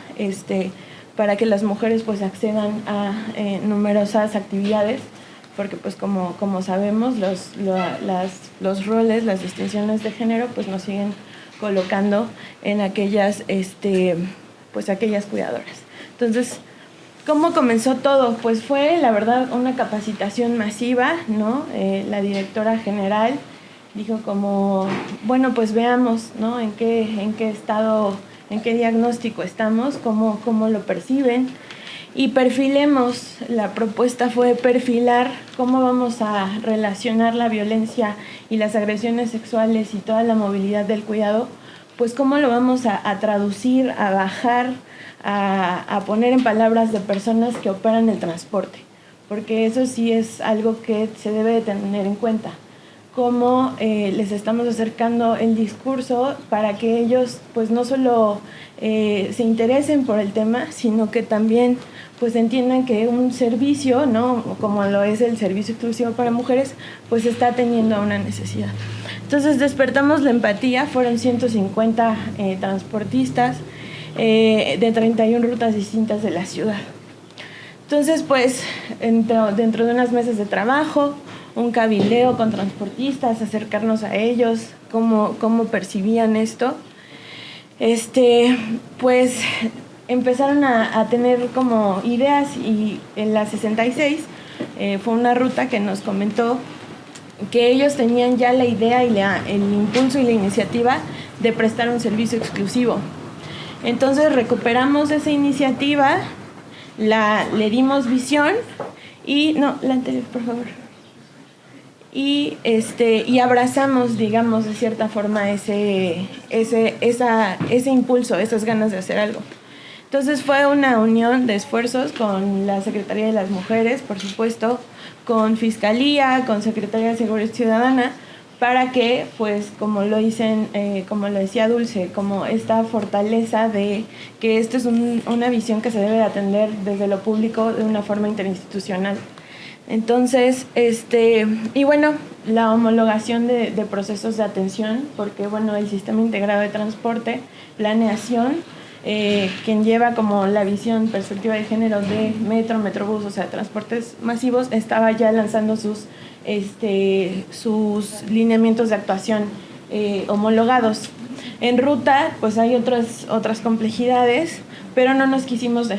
que las mujeres pues accedan a numerosas actividades, porque pues como sabemos los roles, las distinciones de género pues nos siguen colocando en aquellas cuidadoras. Entonces, ¿cómo comenzó todo? Pues fue, la verdad, una capacitación masiva, ¿no? La directora general dijo como, bueno, pues veamos, ¿no? En qué estado, en qué diagnóstico estamos, cómo lo perciben, y perfilemos. La propuesta fue perfilar cómo vamos a relacionar la violencia y las agresiones sexuales y toda la movilidad del cuidado, pues cómo lo vamos a traducir, a bajar, a poner en palabras de personas que operan el transporte, porque eso sí es algo que se debe de tener en cuenta, cómo les estamos acercando el discurso para que ellos pues no solo se interesen por el tema, sino que también pues entiendan que un servicio, ¿no?, como lo es el servicio exclusivo para mujeres, pues está teniendo una necesidad. Entonces despertamos la empatía, fueron 150 transportistas de 31 rutas distintas de la ciudad. Entonces, pues, dentro de unas mesas de trabajo, un cabildeo con transportistas, acercarnos a ellos, cómo percibían esto, pues empezaron a tener como ideas, y en la 66 fue una ruta que nos comentó que ellos tenían ya la idea y el impulso y la iniciativa de prestar un servicio exclusivo. Entonces recuperamos esa iniciativa, le dimos visión y, no, la anterior, por favor. Y abrazamos, digamos, de cierta forma ese impulso, esas ganas de hacer algo. Entonces fue una unión de esfuerzos con la Secretaría de las Mujeres, por supuesto, con Fiscalía, con Secretaría de Seguridad Ciudadana, para que, pues, como lo decía Dulce, como esta fortaleza de que esto es una visión que se debe de atender desde lo público de una forma interinstitucional. Entonces, y bueno, la homologación de procesos de atención, porque bueno, el Sistema Integrado de Transporte, Planeación, quien lleva como la visión, perspectiva de género de Metro, Metrobús, o sea, transportes masivos, estaba ya lanzando sus lineamientos de actuación homologados. En ruta, pues hay otras complejidades, pero no nos quisimos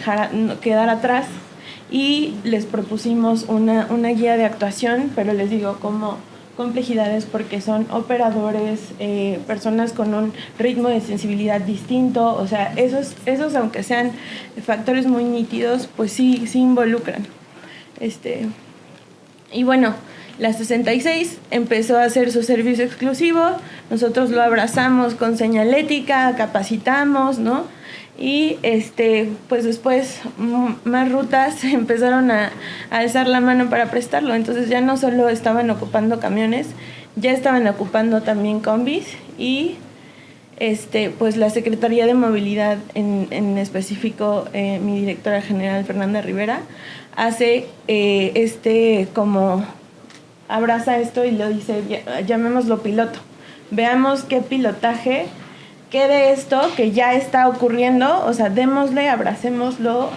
quedar atrás y les propusimos una guía de actuación, pero les digo como complejidades porque son operadores, personas con un ritmo de sensibilidad distinto, o sea, esos aunque sean factores muy nítidos, pues sí involucran. Y bueno, la 66 empezó a hacer su servicio exclusivo, nosotros lo abrazamos con señalética, capacitamos, ¿no? Y pues después más rutas empezaron a alzar la mano para prestarlo, entonces ya no solo estaban ocupando camiones, ya estaban ocupando también combis y pues la Secretaría de Movilidad en específico, mi directora general Fernanda Rivera hace como abraza esto y lo dice, llamémoslo piloto, veamos qué pilotaje, qué de esto que ya está ocurriendo, o sea, démosle, abracémoslo,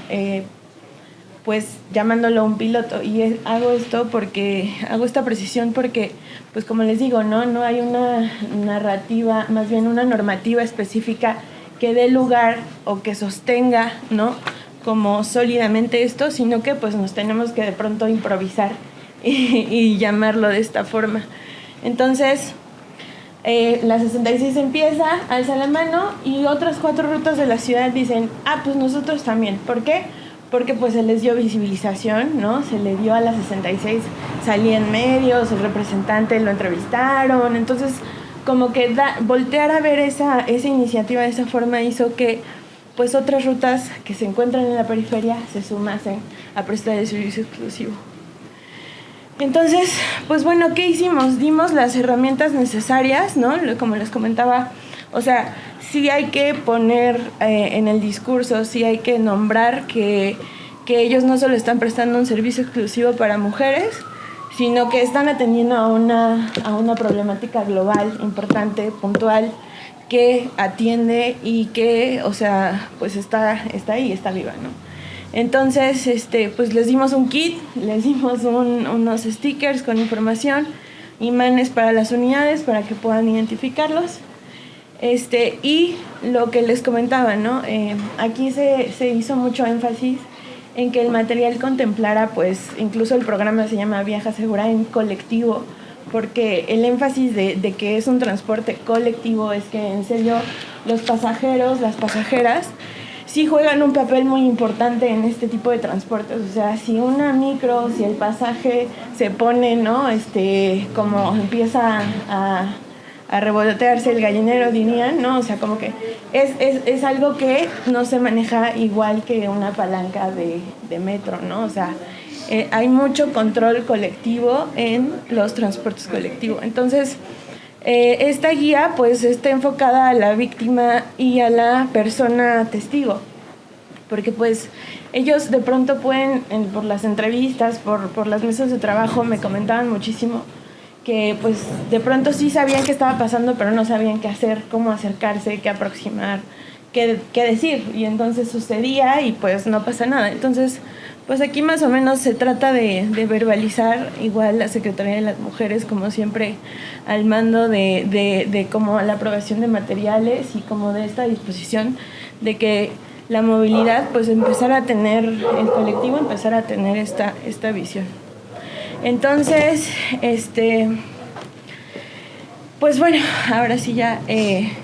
pues llamándolo un piloto. Y hago esta precisión porque, pues como les digo, no hay una narrativa, más bien una normativa específica que dé lugar o que sostenga, ¿no?, como sólidamente esto, sino que pues nos tenemos que de pronto improvisar y llamarlo de esta forma. Entonces, la 66 empieza, alza la mano y otras 4 rutas de la ciudad dicen, pues nosotros también. ¿Por qué? Porque pues se les dio visibilización, ¿no? Se le dio a la 66, salía en medios, el representante lo entrevistaron, entonces como que voltear a ver esa iniciativa de esa forma hizo que pues otras rutas que se encuentran en la periferia se sumasen a prestar el servicio exclusivo. Entonces, pues bueno, ¿qué hicimos? Dimos las herramientas necesarias, ¿no? Como les comentaba, o sea, sí hay que poner en el discurso, sí hay que nombrar que ellos no solo están prestando un servicio exclusivo para mujeres, sino que están atendiendo a una problemática global, importante, puntual, que atiende y que, o sea, pues está ahí, está viva, ¿no? Entonces, pues les dimos un kit, les dimos unos stickers con información, imanes para las unidades para que puedan identificarlos. Y lo que les comentaba, ¿no? Aquí se hizo mucho énfasis en que el material contemplara, pues, incluso el programa se llama Viaja Segura en colectivo, porque el énfasis de que es un transporte colectivo es que, en serio, los pasajeros, las pasajeras, sí juegan un papel muy importante en este tipo de transportes. O sea, si una micro, si el pasaje se pone, ¿no?, como empieza a revolotearse el gallinero, dirían, ¿no? O sea, como que es algo que no se maneja igual que una palanca de metro, ¿no? O sea, hay mucho control colectivo en los transportes colectivos. Entonces, esta guía pues está enfocada a la víctima y a la persona testigo, porque pues ellos de pronto pueden, por las entrevistas, por las mesas de trabajo, me comentaban muchísimo que pues de pronto sí sabían qué estaba pasando, pero no sabían qué hacer, cómo acercarse, qué aproximar, qué decir, y entonces sucedía y pues no pasa nada. Entonces, pues aquí más o menos se trata de verbalizar, igual la Secretaría de las Mujeres, como siempre, al mando de como la aprobación de materiales y como de esta disposición de que la movilidad, pues empezar a tener, el colectivo empezar a tener esta visión. Entonces, Pues bueno, ahora sí ya,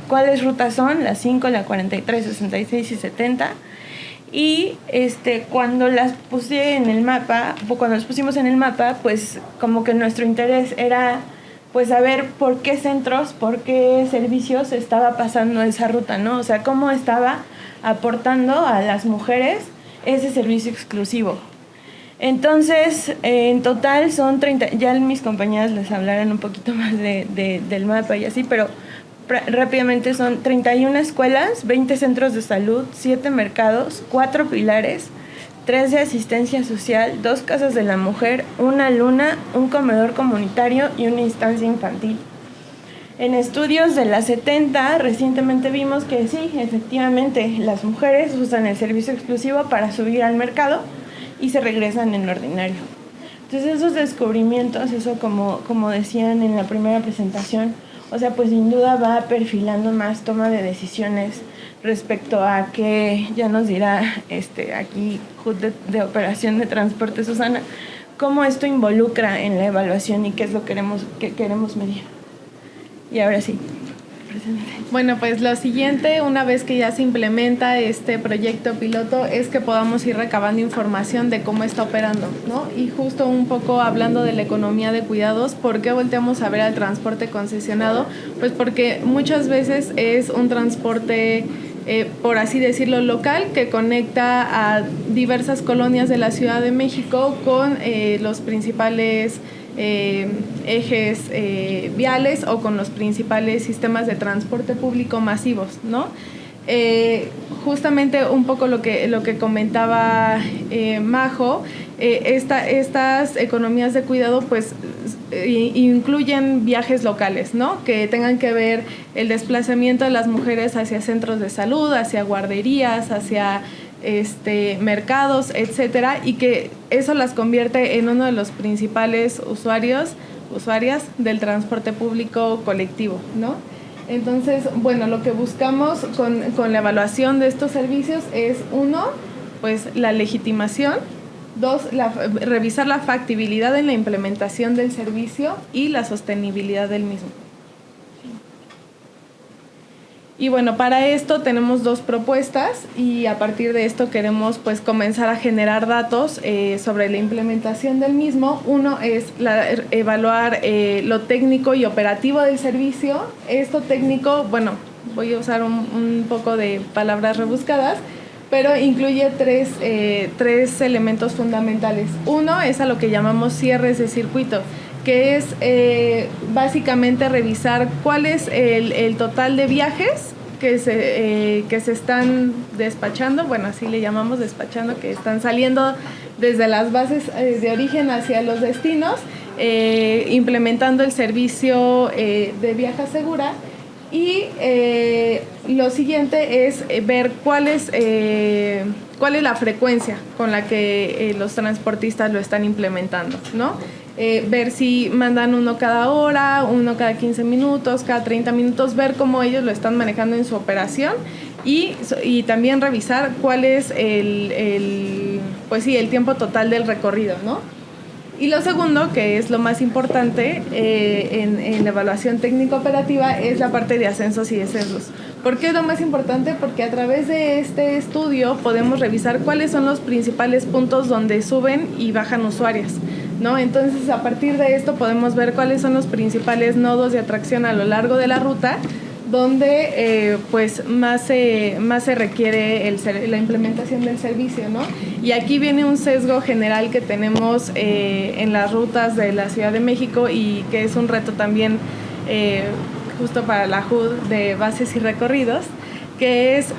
¿cuáles rutas son? La 5, la 43, 66 y 70. Y cuando las puse en el mapa, cuando las pusimos en el mapa, pues como que nuestro interés era pues saber por qué centros, por qué servicios estaba pasando esa ruta, ¿no? O sea, cómo estaba aportando a las mujeres ese servicio exclusivo. Entonces, en total son 30, ya mis compañeras les hablarán un poquito más del mapa y así, pero rápidamente son 31 escuelas, 20 centros de salud, 7 mercados, 4 pilares, 3 de asistencia social, 2 casas de la mujer, una luna, un comedor comunitario y una instancia infantil. En estudios de la 70, recientemente vimos que sí, efectivamente, las mujeres usan el servicio exclusivo para subir al mercado y se regresan en ordinario. Entonces esos descubrimientos, eso como decían en la primera presentación, o sea, pues sin duda va perfilando más toma de decisiones respecto a que ya nos dirá aquí HUD de Operación de Transporte, Susana, cómo esto involucra en la evaluación y qué es lo que queremos medir. Y ahora sí. Bueno, pues lo siguiente, una vez que ya se implementa este proyecto piloto, es que podamos ir recabando información de cómo está operando, ¿no? Y justo un poco hablando de la economía de cuidados, ¿por qué volteamos a ver al transporte concesionado? Pues porque muchas veces es un transporte, por así decirlo, local, que conecta a diversas colonias de la Ciudad de México con los principales ejes viales o con los principales sistemas de transporte público masivos, ¿no? Justamente un poco lo que comentaba Majo, estas economías de cuidado pues incluyen viajes locales, ¿no? Que tengan que ver el desplazamiento de las mujeres hacia centros de salud, hacia guarderías, hacia mercados, etcétera, y que eso las convierte en uno de los principales usuarias del transporte público colectivo, ¿no? Entonces, bueno, lo que buscamos con la evaluación de estos servicios es, 1, pues la legitimación, 2, revisar la factibilidad en la implementación del servicio y la sostenibilidad del mismo. Y bueno, para esto tenemos 2 propuestas y a partir de esto queremos pues comenzar a generar datos sobre la implementación del mismo. Uno es evaluar lo técnico y operativo del servicio. Esto técnico, bueno, voy a usar un poco de palabras rebuscadas, pero incluye tres elementos fundamentales. Uno es a lo que llamamos cierres de circuito, que es básicamente revisar cuál es el total de viajes que se están despachando, bueno, así le llamamos despachando, que están saliendo desde las bases de origen hacia los destinos, implementando el servicio de Viaja Segura. Y lo siguiente es ver cuál es la frecuencia con la que los transportistas lo están implementando, ¿no? Ver si mandan uno cada hora, uno cada 15 minutos, cada 30 minutos, ver cómo ellos lo están manejando en su operación y también revisar cuál es el tiempo total del recorrido, ¿no? Y lo segundo, que es lo más importante en la evaluación técnico-operativa, es la parte de ascensos y descensos. ¿Por qué es lo más importante? Porque a través de este estudio podemos revisar cuáles son los principales puntos donde suben y bajan usuarias, ¿no? Entonces, a partir de esto podemos ver cuáles son los principales nodos de atracción a lo largo de la ruta, donde más se requiere la implementación del servicio, ¿no? Y aquí viene un sesgo general que tenemos en las rutas de la Ciudad de México y que es un reto también justo para la HUD de bases y recorridos, que es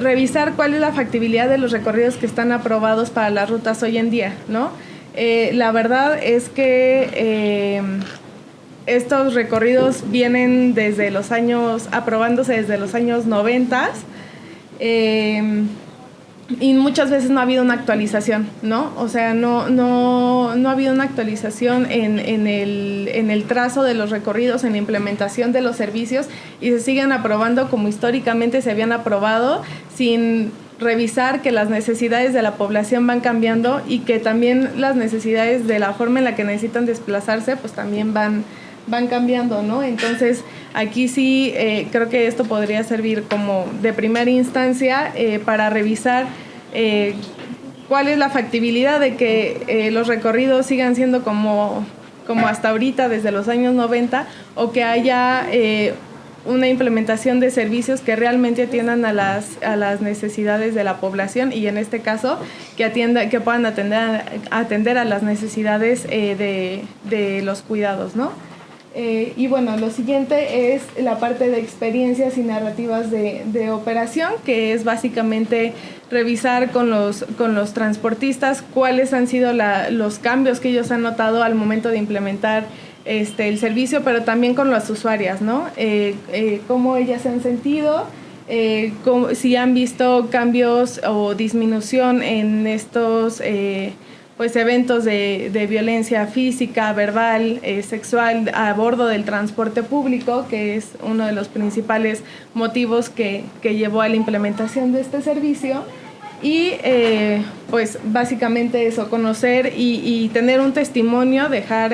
revisar cuál es la factibilidad de los recorridos que están aprobados para las rutas hoy en día, ¿no? La verdad es que estos recorridos vienen aprobándose desde los años 90 y muchas veces no ha habido una actualización, ¿no? O sea, no ha habido una actualización en el trazo de los recorridos, en la implementación de los servicios y se siguen aprobando como históricamente se habían aprobado sin revisar que las necesidades de la población van cambiando y que también las necesidades de la forma en la que necesitan desplazarse pues también van van cambiando, ¿no? Entonces, aquí sí creo que esto podría servir como de primera instancia para revisar cuál es la factibilidad de que los recorridos sigan siendo como hasta ahorita, desde los años 90, o que haya una implementación de servicios que realmente atiendan a las necesidades de la población y en este caso que puedan atender a las necesidades de los cuidados, ¿no? Y bueno, lo siguiente es la parte de experiencias y narrativas de operación, que es básicamente revisar con los transportistas cuáles han sido los cambios que ellos han notado al momento de implementar el servicio, pero también con las usuarias, ¿no? Cómo ellas se han sentido, si han visto cambios o disminución en estos pues eventos de violencia física, verbal, sexual a bordo del transporte público, que es uno de los principales motivos que llevó a la implementación de este servicio. Y pues básicamente eso, conocer y tener un testimonio, dejar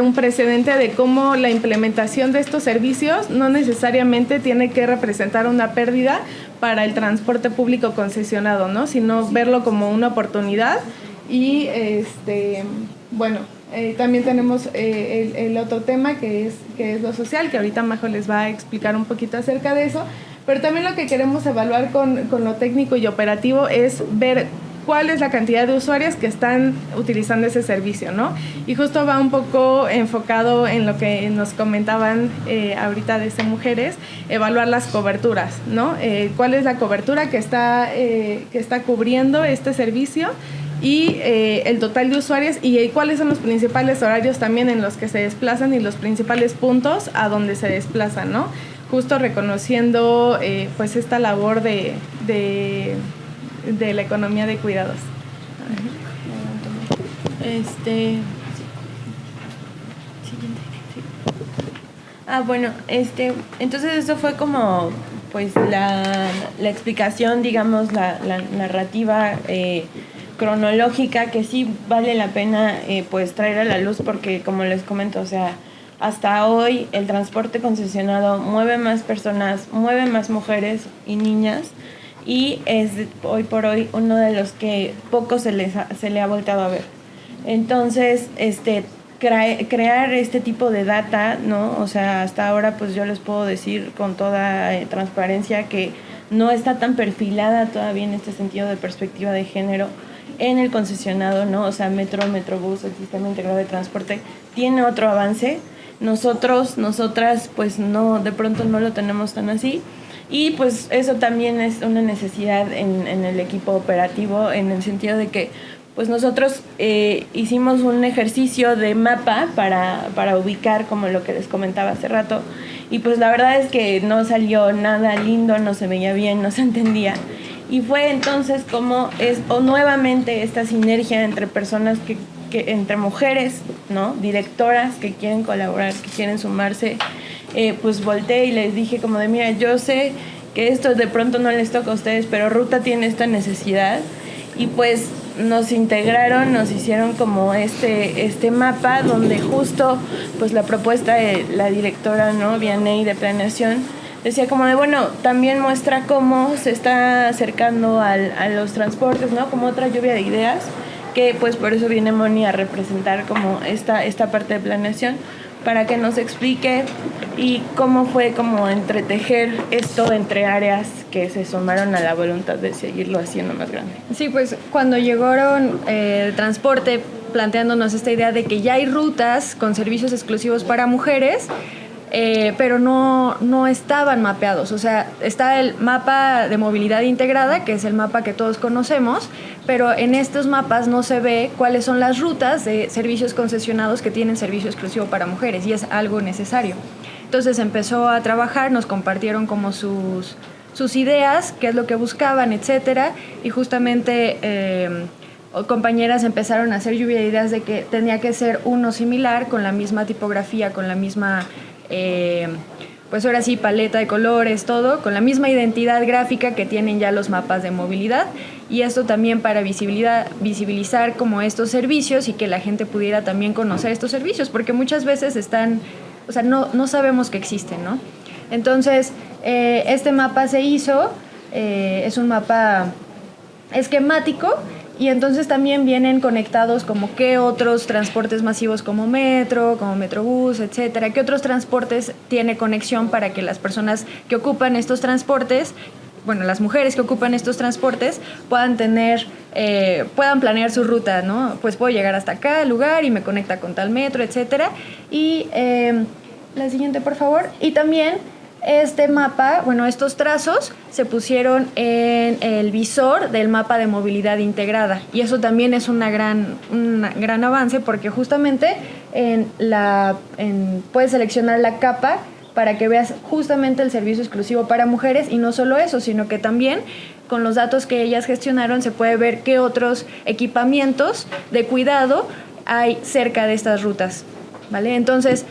un precedente de cómo la implementación de estos servicios no necesariamente tiene que representar una pérdida para el transporte público concesionado, ¿no? Sino verlo como una oportunidad. Y bueno, también tenemos el otro tema que es lo social, que ahorita Majo les va a explicar un poquito acerca de eso, pero también lo que queremos evaluar con lo técnico y operativo es ver cuál es la cantidad de usuarios que están utilizando ese servicio, ¿no? Y justo va un poco enfocado en lo que nos comentaban ahorita desde Mujeres, evaluar las coberturas, ¿no? ¿Cuál es la cobertura que está cubriendo este servicio? Y el total de usuarios y cuáles son los principales horarios también en los que se desplazan y los principales puntos a donde se desplazan, ¿no? Justo reconociendo pues esta labor de la economía de cuidados. Bueno, entonces eso fue como pues la explicación, digamos, la narrativa cronológica que sí vale la pena pues traer a la luz porque como les comento, o sea, hasta hoy el transporte concesionado mueve más personas, mueve más mujeres y niñas y es hoy por hoy uno de los que poco se le ha voltado a ver. Entonces, crear este tipo de data, ¿no? O sea, hasta ahora pues yo les puedo decir con toda transparencia que no está tan perfilada todavía en este sentido de perspectiva de género en el concesionado, ¿no? O sea, Metrobús, el sistema integrado de transporte, tiene otro avance. Nosotras, pues no, de pronto no lo tenemos tan así. Y pues eso también es una necesidad en el equipo operativo, en el sentido de que pues nosotros hicimos un ejercicio de mapa para ubicar, como lo que les comentaba hace rato, y pues la verdad es que no salió nada lindo, no se veía bien, no se entendía. Y fue entonces como nuevamente esta sinergia entre personas que entre mujeres, ¿no? Directoras que quieren colaborar, que quieren sumarse, pues volteé y les dije como de, mira, yo sé que esto de pronto no les toca a ustedes, pero Ruta tiene esta necesidad. Y pues nos integraron, nos hicieron como este mapa donde justo pues la propuesta de la directora, ¿no? Vianney, de planeación, decía como de, bueno, también muestra cómo se está acercando a los transportes, ¿no? Como otra lluvia de ideas, que pues por eso viene Moni a representar como esta parte de planeación, para que nos explique y cómo fue como entretejer esto entre áreas que se sumaron a la voluntad de seguirlo haciendo más grande. Sí, pues cuando llegaron transporte planteándonos esta idea de que ya hay rutas con servicios exclusivos para mujeres, pero no estaban mapeados. O sea, está el mapa de movilidad integrada, que es el mapa que todos conocemos, pero en estos mapas no se ve cuáles son las rutas de servicios concesionados que tienen servicio exclusivo para mujeres, y es algo necesario. Entonces empezó a trabajar, nos compartieron como sus ideas, qué es lo que buscaban, etcétera, y justamente compañeras empezaron a hacer lluvia de ideas de que tenía que ser uno similar, con la misma tipografía, con la misma pues ahora sí, paleta de colores, todo, con la misma identidad gráfica que tienen ya los mapas de movilidad, y esto también para visibilizar como estos servicios y que la gente pudiera también conocer estos servicios, porque muchas veces no sabemos que existen, ¿no? Entonces, este mapa se hizo, es un mapa esquemático, y entonces también vienen conectados como qué otros transportes masivos como metro, como metrobús, etcétera, qué otros transportes tiene conexión para que las personas que ocupan estos transportes, bueno, las mujeres que ocupan estos transportes puedan planear su ruta, ¿no? Pues puedo llegar hasta acá, el lugar, y me conecta con tal metro, etcétera. Y la siguiente, por favor. Y también este mapa, bueno, estos trazos se pusieron en el visor del mapa de movilidad integrada, y eso también es un gran avance, porque justamente puedes seleccionar la capa para que veas justamente el servicio exclusivo para mujeres, y no solo eso, sino que también con los datos que ellas gestionaron se puede ver qué otros equipamientos de cuidado hay cerca de estas rutas, ¿vale? Entonces,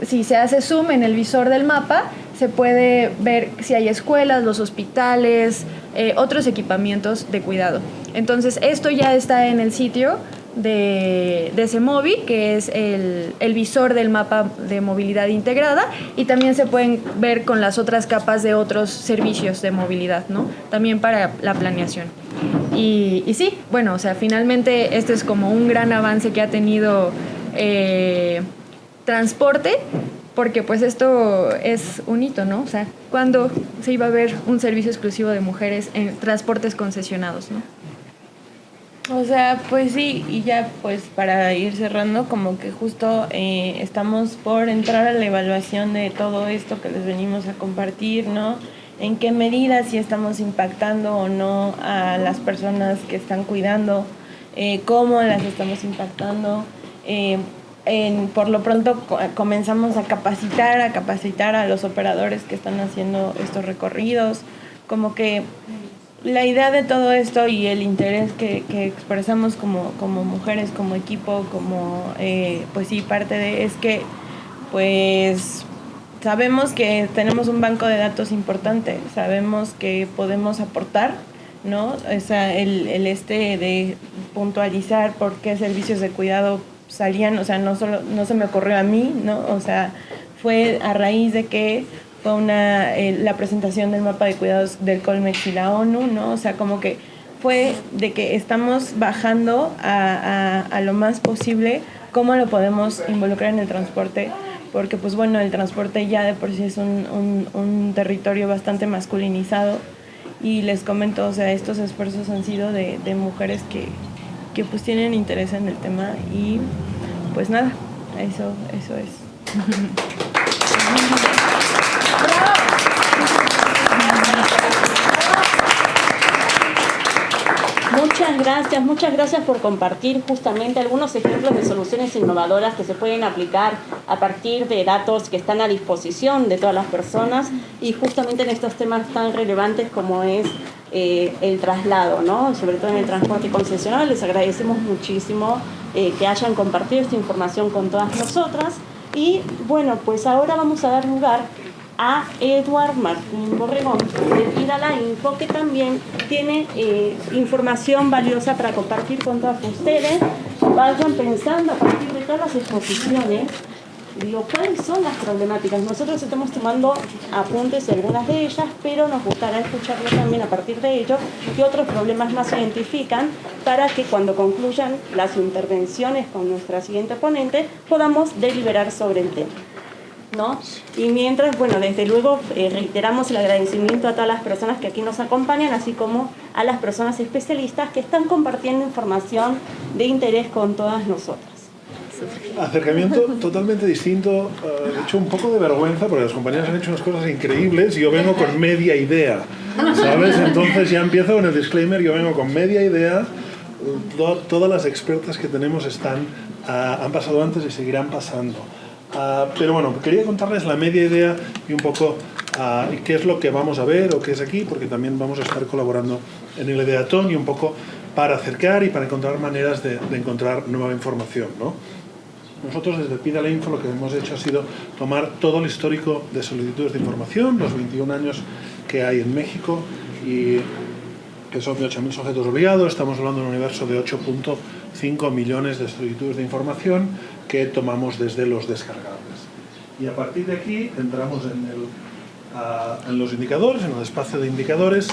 si se hace zoom en el visor del mapa, se puede ver si hay escuelas, los hospitales, otros equipamientos de cuidado. Entonces, esto ya está en el sitio de CEMOVI, que es el visor del mapa de movilidad integrada, y también se pueden ver con las otras capas de otros servicios de movilidad, ¿no? También para la planeación. Y sí, bueno, o sea, finalmente este es como un gran avance que ha tenido transporte, porque pues esto es un hito, ¿no? O sea, ¿cuándo se iba a ver un servicio exclusivo de mujeres en transportes concesionados, ¿no? O sea, pues sí, y ya pues para ir cerrando, como que justo estamos por entrar a la evaluación de todo esto que les venimos a compartir, ¿no? En qué medida si estamos impactando o no a las personas que están cuidando, cómo las estamos impactando. Por lo pronto comenzamos a capacitar a los operadores que están haciendo estos recorridos, como que la idea de todo esto y el interés que expresamos como mujeres, como equipo, como pues sí, parte de, es que pues sabemos que tenemos un banco de datos importante, sabemos que podemos aportar, ¿no? O sea, el de puntualizar por qué servicios de cuidado salían, o sea, no se me ocurrió a mí, ¿no? O sea, fue a raíz de que fue la presentación del mapa de cuidados del Colmex y la ONU, ¿no? O sea, como que fue de que estamos bajando a lo más posible cómo lo podemos involucrar en el transporte, porque pues bueno, el transporte ya de por sí es un territorio bastante masculinizado, y les comento, o sea, estos esfuerzos han sido de mujeres que pues tienen interés en el tema, y pues nada, eso es. Muchas gracias por compartir justamente algunos ejemplos de soluciones innovadoras que se pueden aplicar a partir de datos que están a disposición de todas las personas, y justamente en estos temas tan relevantes como es el traslado, ¿no? Sobre todo en el transporte concesional. Les agradecemos muchísimo que hayan compartido esta información con todas nosotras. Y bueno, pues ahora vamos a dar lugar a Eduard Martín Borregón de Vida la Info, que también tiene información valiosa para compartir con todas ustedes. Vayan pensando a partir de todas las exposiciones, cuáles son las problemáticas. Nosotros estamos tomando apuntes de algunas de ellas, pero nos gustará escucharlo también a partir de ello qué otros problemas más se identifican, para que cuando concluyan las intervenciones con nuestra siguiente ponente podamos deliberar sobre el tema, ¿no? Y mientras, bueno, desde luego reiteramos el agradecimiento a todas las personas que aquí nos acompañan, así como a las personas especialistas que están compartiendo información de interés con todas nosotras. Acercamiento totalmente distinto, de hecho un poco de vergüenza porque las compañeras han hecho unas cosas increíbles y yo vengo con media idea, ¿sabes? Entonces ya empiezo con el disclaimer, yo vengo con media idea, todas las expertas que tenemos han pasado antes y seguirán pasando. Pero bueno, quería contarles la media idea y un poco qué es lo que vamos a ver o qué es aquí, porque también vamos a estar colaborando en el Ideatón y un poco para acercar y para encontrar maneras de encontrar nueva información, ¿no? nosotros desde Pide la Info lo que hemos hecho ha sido tomar todo el histórico de solicitudes de información, los 21 años que hay en México, y que son de 8.000 sujetos obligados. Estamos hablando de un universo de 8.5 millones de solicitudes de información que tomamos desde los descargables. Y a partir de aquí entramos en los indicadores, en el espacio de indicadores,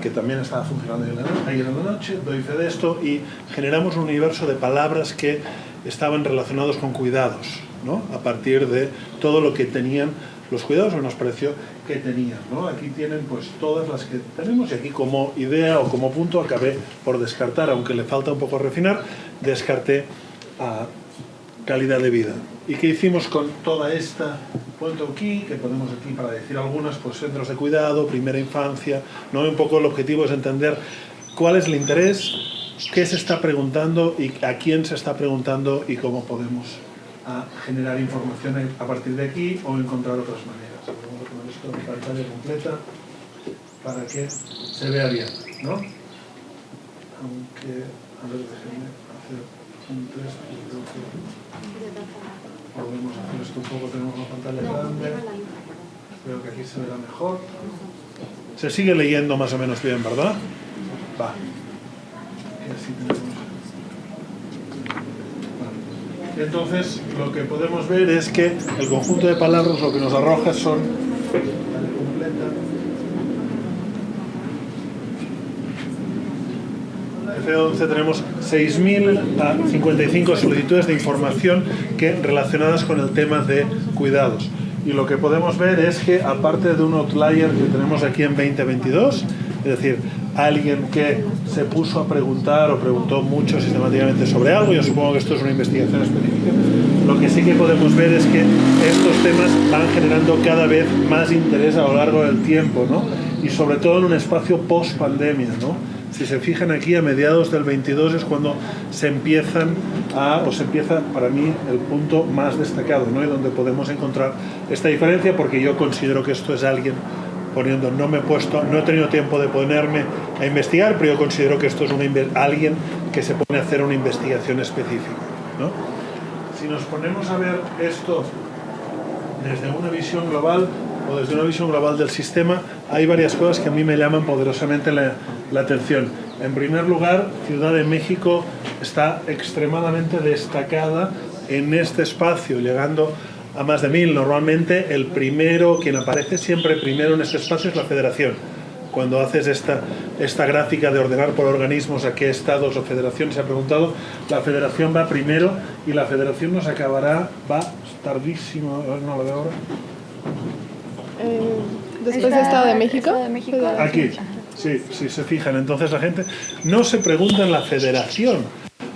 que también estaba funcionando ayer en la noche, doy fe de esto, y generamos un universo de palabras que estaban relacionados con cuidados, ¿no? A partir de todo lo que tenían los cuidados, o nos pareció que tenían, ¿no? Aquí tienen pues todas las que tenemos, y aquí como idea o como punto acabé por descartar, aunque le falta un poco refinar, descarté a calidad de vida. ¿Y qué hicimos con toda esta punto aquí, que ponemos aquí para decir algunas, pues centros de cuidado, primera infancia, ¿no? Un poco el objetivo es entender cuál es el interés, qué se está preguntando y a quién se está preguntando y cómo podemos generar información a partir de aquí o encontrar otras maneras. Vamos a poner esto en pantalla completa para que se vea bien, ¿no? Aunque, a ver, déjenme hacer un test y creo que podemos hacer esto un poco. Tenemos una pantalla grande, creo que aquí se verá mejor. Se sigue leyendo más o menos bien, ¿verdad? Va. Y así tenemos. Entonces, lo que podemos ver es que el conjunto de palabras lo que nos arroja son F11 tenemos 6.055 solicitudes de información relacionadas con el tema de cuidados. Y lo que podemos ver es que, aparte de un outlier que tenemos aquí en 2022, es decir, alguien que se puso a preguntar o preguntó mucho sistemáticamente sobre algo, yo supongo que esto es una investigación específica, lo que sí que podemos ver es que estos temas van generando cada vez más interés a lo largo del tiempo, ¿no? Y sobre todo en un espacio post-pandemia, ¿no? Si se fijan aquí, a mediados del 22 es cuando se empieza para mí el punto más destacado, ¿no? Y donde podemos encontrar esta diferencia, porque yo considero que esto es alguien poniendo, no he tenido tiempo de ponerme a investigar, pero yo considero que esto es alguien que se pone a hacer una investigación específica, ¿no? Si nos ponemos a ver esto desde una visión global o desde una visión global del sistema, hay varias cosas que a mí me llaman poderosamente la atención. En primer lugar, Ciudad de México está extremadamente destacada en este espacio, llegando a más de 1.000. Normalmente quien aparece siempre primero en este espacio es la Federación. Cuando haces esta gráfica de ordenar por organismos a qué estados o federaciones se ha preguntado, la Federación va primero, y la Federación nos acabará, va tardísimo, no lo veo ahora. Después de Estado de México. Aquí, sí, se fijan. Entonces la gente no se pregunta en la Federación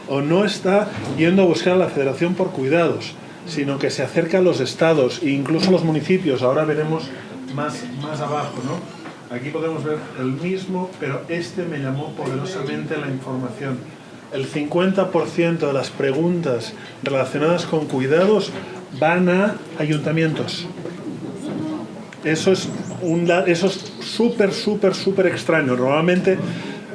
o no está yendo a buscar a la Federación por cuidados, sino que se acerca a los estados e incluso a los municipios. Ahora veremos más abajo, ¿no? Aquí podemos ver el mismo, pero me llamó poderosamente la información. El 50% de las preguntas relacionadas con cuidados van a ayuntamientos. Eso es súper extraño. Normalmente,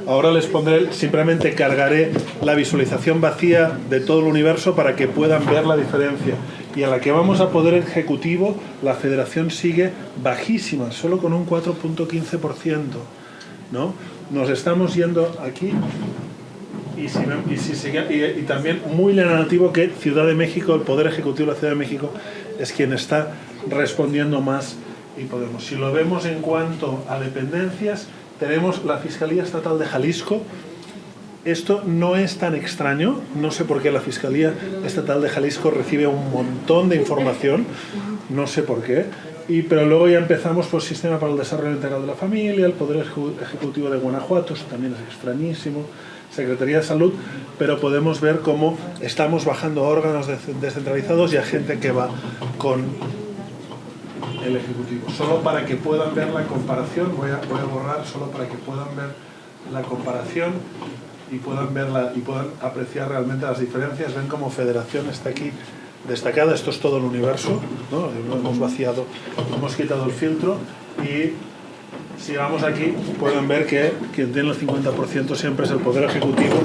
ahora les pondré, simplemente cargaré la visualización vacía de todo el universo para que puedan ver la diferencia. Y a la que vamos a poder ejecutivo, la Federación sigue bajísima, solo con un 4.15%, ¿no? Nos estamos yendo aquí. Y también muy llamativo que Ciudad de México, el Poder Ejecutivo de la Ciudad de México, es quien está respondiendo más. Y podemos, si lo vemos en cuanto a dependencias, tenemos la Fiscalía Estatal de Jalisco. Esto no es tan extraño, no sé por qué la Fiscalía Estatal de Jalisco recibe un montón de información, no sé por qué, pero luego ya empezamos por Sistema para el Desarrollo Integral de la Familia, el Poder Ejecutivo de Guanajuato, eso también es extrañísimo, Secretaría de Salud, pero podemos ver cómo estamos bajando a órganos descentralizados y a gente que va con el Ejecutivo. Solo para que puedan ver la comparación, voy a borrar solo para que puedan ver la comparación y puedan apreciar realmente las diferencias. Ven como Federación está aquí destacada. Esto es todo el universo, ¿no? Lo hemos vaciado, hemos quitado el filtro, y si vamos aquí pueden ver que quien tiene el 50% siempre es el Poder Ejecutivo,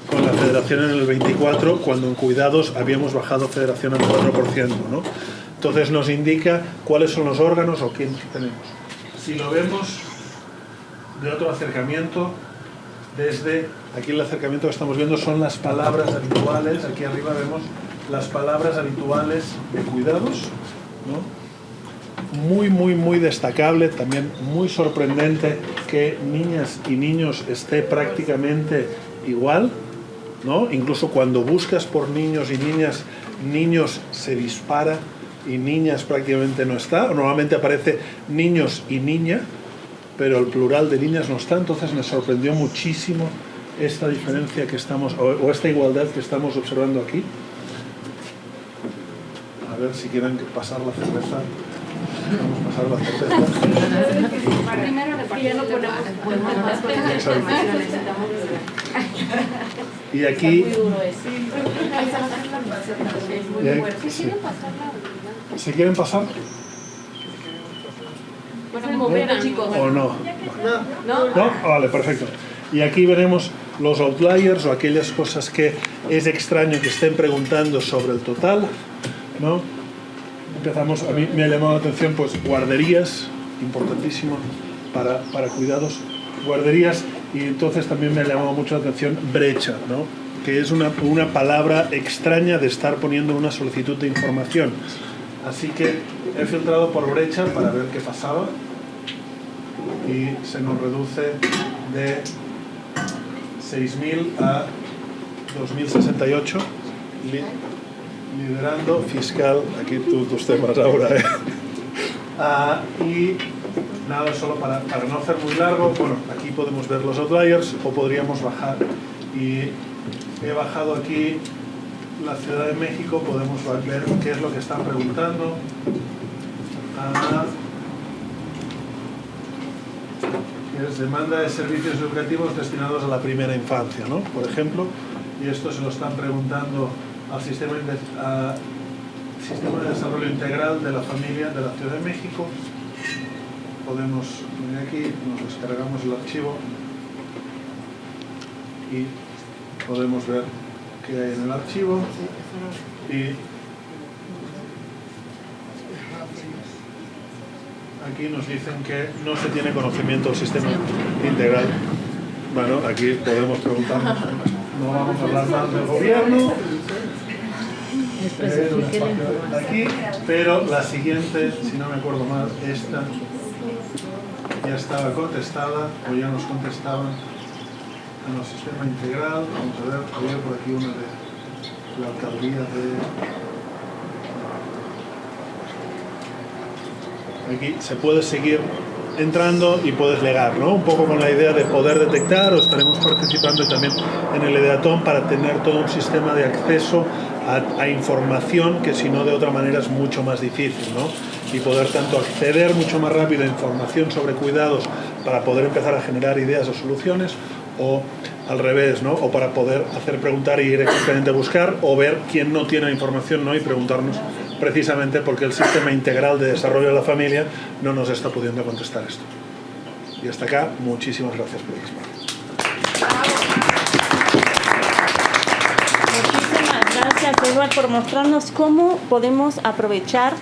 con la la federación en el 24, cuando en cuidados habíamos bajado federación al 4%, ¿no? Entonces nos indica cuáles son los órganos o quién tenemos. Si lo vemos de otro acercamiento, desde aquí el acercamiento que estamos viendo son las palabras habituales, aquí arriba vemos las palabras habituales de cuidados, ¿no? Muy destacable, también muy sorprendente que niñas y niños esté prácticamente igual, ¿no? Incluso cuando buscas por niños y niñas, niños se dispara y niñas prácticamente no está. Normalmente aparece niños y niña, pero el plural de niñas no está. Entonces me sorprendió muchísimo esta diferencia que estamos, o esta igualdad que estamos observando aquí. A ver si quieren pasar la cerveza. Vamos a pasar la cerveza. Primero y aquí ¿se quieren pasar? ¿O no? ¿No? Vale, perfecto. Y aquí veremos los outliers o aquellas cosas que es extraño que estén preguntando sobre el total, ¿no? Empezamos, a mí me ha llamado la atención pues guarderías, importantísimo para cuidados, guarderías, y entonces también me ha llamado mucho la atención brecha, ¿no? Que es una palabra extraña de estar poniendo una solicitud de información. Así que he filtrado por brecha para ver qué pasaba y se nos reduce de 6.000 a 2.068. Liderando fiscal, aquí tus temas ahora, ¿eh? Y nada, solo para no hacer muy largo, bueno, aquí podemos ver los outliers o podríamos bajar, y he bajado aquí la Ciudad de México, podemos ver qué es lo que están preguntando. Es demanda de servicios educativos destinados a la primera infancia, ¿no? Por ejemplo, y esto se lo están preguntando al Sistema de Desarrollo Integral de la Familia de la Ciudad de México. Podemos venir aquí, nos descargamos el archivo y podemos ver qué hay en el archivo. Y aquí nos dicen que no se tiene conocimiento del sistema integral. Bueno, aquí podemos preguntarnos, no vamos a hablar más del gobierno. Aquí, pero la siguiente, si no me acuerdo mal, esta ya estaba contestada, o ya nos contestaban en el sistema integral. Vamos a ver, había por aquí una de la alcaldía de... Aquí se puede seguir entrando y puedes legar, ¿no? Un poco con la idea de poder detectar, o estaremos participando también en el Ideatón para tener todo un sistema de acceso a información que si no de otra manera es mucho más difícil, ¿no? Y poder tanto acceder mucho más rápido a información sobre cuidados para poder empezar a generar ideas o soluciones, o al revés, ¿no? O para poder hacer preguntar y ir exactamente a buscar, o ver quién no tiene información, ¿no? Y preguntarnos precisamente porque el sistema integral de desarrollo de la familia no nos está pudiendo contestar esto. Y hasta acá, muchísimas gracias por el espacio. Gracias, Eduardo, por mostrarnos cómo podemos aprovechar,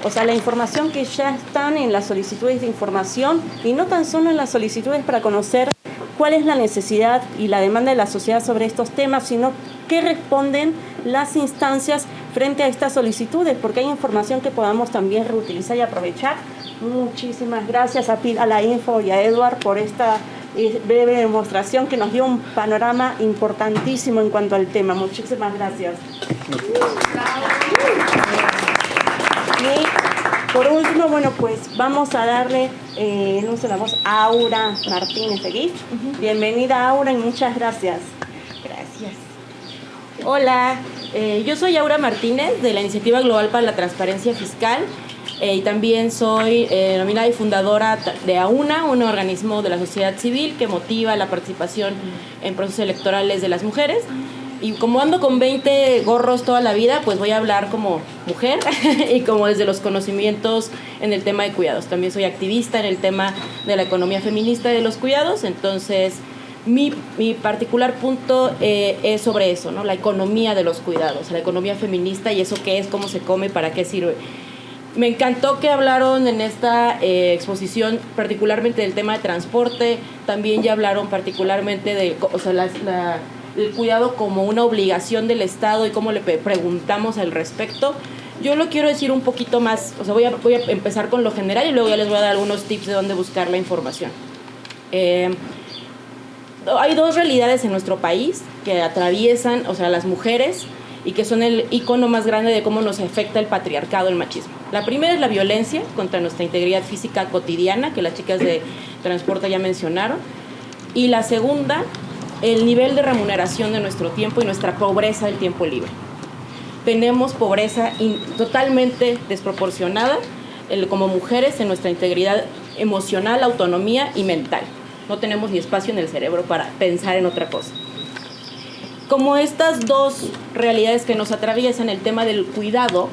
o sea, la información que ya están en las solicitudes de información, y no tan solo en las solicitudes para conocer cuál es la necesidad y la demanda de la sociedad sobre estos temas, sino qué responden las instancias frente a estas solicitudes, porque hay información que podamos también reutilizar y aprovechar. Muchísimas gracias a la Info y a Eduardo por esta breve demostración que nos dio un panorama importantísimo en cuanto al tema. Muchísimas gracias. Y por último, bueno, pues vamos a darle el uso de la voz a Aura Martínez de GIF. Bienvenida, Aura, y muchas gracias. Gracias. Hola, yo soy Aura Martínez de la Iniciativa Global para la Transparencia Fiscal. Y también soy nominada y fundadora de AUNA, un organismo de la sociedad civil que motiva la participación en procesos electorales de las mujeres. Y como ando con 20 gorros toda la vida, pues voy a hablar como mujer y como desde los conocimientos en el tema de cuidados. También soy activista en el tema de la economía feminista de los cuidados, entonces Mi particular punto es sobre eso, ¿no? La economía de los cuidados, la economía feminista y eso qué es, cómo se come, para qué sirve. Me encantó que hablaron en esta exposición particularmente del tema de transporte, también ya hablaron particularmente de, o sea, el cuidado como una obligación del Estado y cómo le preguntamos al respecto. Yo lo quiero decir un poquito más, o sea, voy a empezar con lo general y luego ya les voy a dar algunos tips de dónde buscar la información. Hay dos realidades en nuestro país que atraviesan, o sea, las mujeres y que son el icono más grande de cómo nos afecta el patriarcado, el machismo. La primera es la violencia contra nuestra integridad física cotidiana, que las chicas de transporte ya mencionaron. Y la segunda, el nivel de remuneración de nuestro tiempo y nuestra pobreza del tiempo libre. Tenemos pobreza totalmente desproporcionada como mujeres en nuestra integridad emocional, autonomía y mental. No tenemos ni espacio en el cerebro para pensar en otra cosa. Como estas dos realidades que nos atraviesan, el tema del cuidado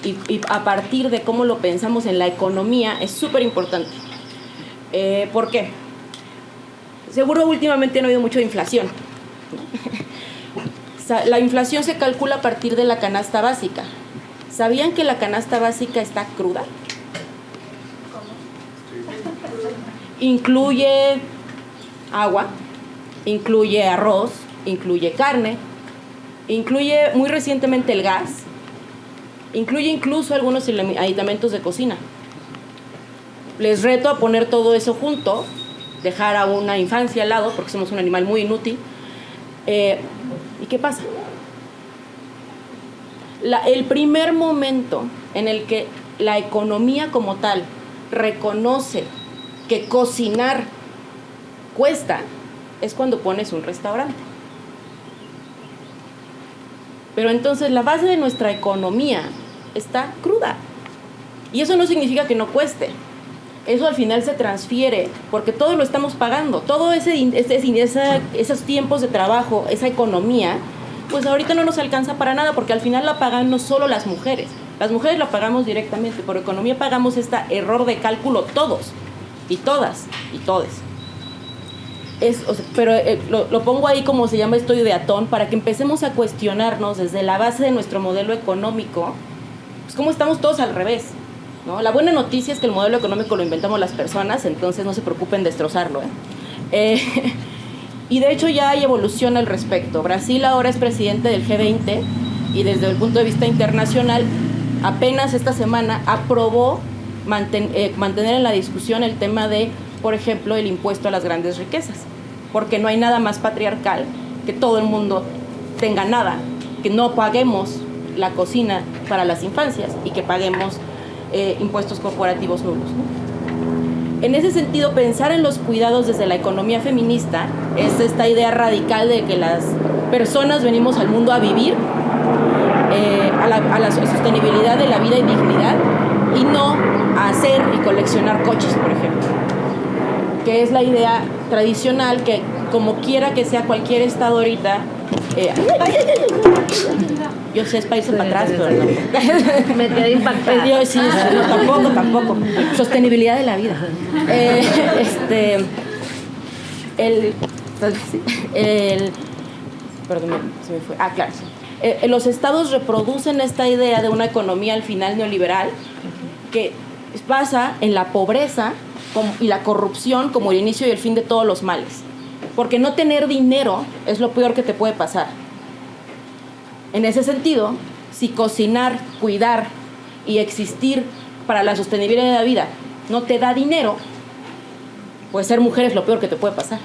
y a partir de cómo lo pensamos en la economía es súper importante. ¿Por qué? Seguro últimamente no ha habido mucho de inflación. La inflación se calcula a partir de la canasta básica. ¿Sabían que la canasta básica está cruda? Incluye agua, incluye arroz, incluye carne, incluye muy recientemente el gas, incluye incluso algunos aditamentos de cocina. Les reto a poner todo eso junto, dejar a una infancia al lado, porque somos un animal muy inútil. ¿Y qué pasa? El primer momento en el que la economía como tal reconoce que cocinar cuesta es cuando pones un restaurante. Pero entonces la base de nuestra economía está cruda. Y eso no significa que no cueste. Eso al final se transfiere, porque todo lo estamos pagando. Todo esos tiempos de trabajo, esa economía, pues ahorita no nos alcanza para nada, porque al final la pagan no solo las mujeres. Las mujeres la pagamos directamente, por economía pagamos este error de cálculo todos, y todas, y todes. Pero lo pongo ahí como se llama esto ideatón, para que empecemos a cuestionarnos desde la base de nuestro modelo económico, pues cómo estamos todos al revés, ¿no? La buena noticia es que el modelo económico lo inventamos las personas, entonces no se preocupen de destrozarlo, y de hecho ya hay evolución al respecto. Brasil ahora es presidente del G20 y desde el punto de vista internacional, apenas esta semana aprobó mantener en la discusión el tema de, por ejemplo, el impuesto a las grandes riquezas, porque no hay nada más patriarcal que todo el mundo tenga nada, que no paguemos la cocina para las infancias y que paguemos impuestos corporativos nulos, ¿no? En ese sentido, pensar en los cuidados desde la economía feminista es esta idea radical de que las personas venimos al mundo a vivir, a la sostenibilidad de la vida y dignidad, y no a hacer y coleccionar coches, por ejemplo, que es la idea tradicional que, como quiera que sea cualquier estado ahorita, yo sé, es para irse para atrás, pero no. Me quedé impactada. Sí, no, tampoco. Sostenibilidad de la vida. Perdón, se me fue. Claro. Los estados reproducen esta idea de una economía al final neoliberal que basa en la pobreza y la corrupción como el inicio y el fin de todos los males. Porque no tener dinero es lo peor que te puede pasar. En ese sentido, si cocinar, cuidar y existir para la sostenibilidad de la vida no te da dinero, pues ser mujer es lo peor que te puede pasar.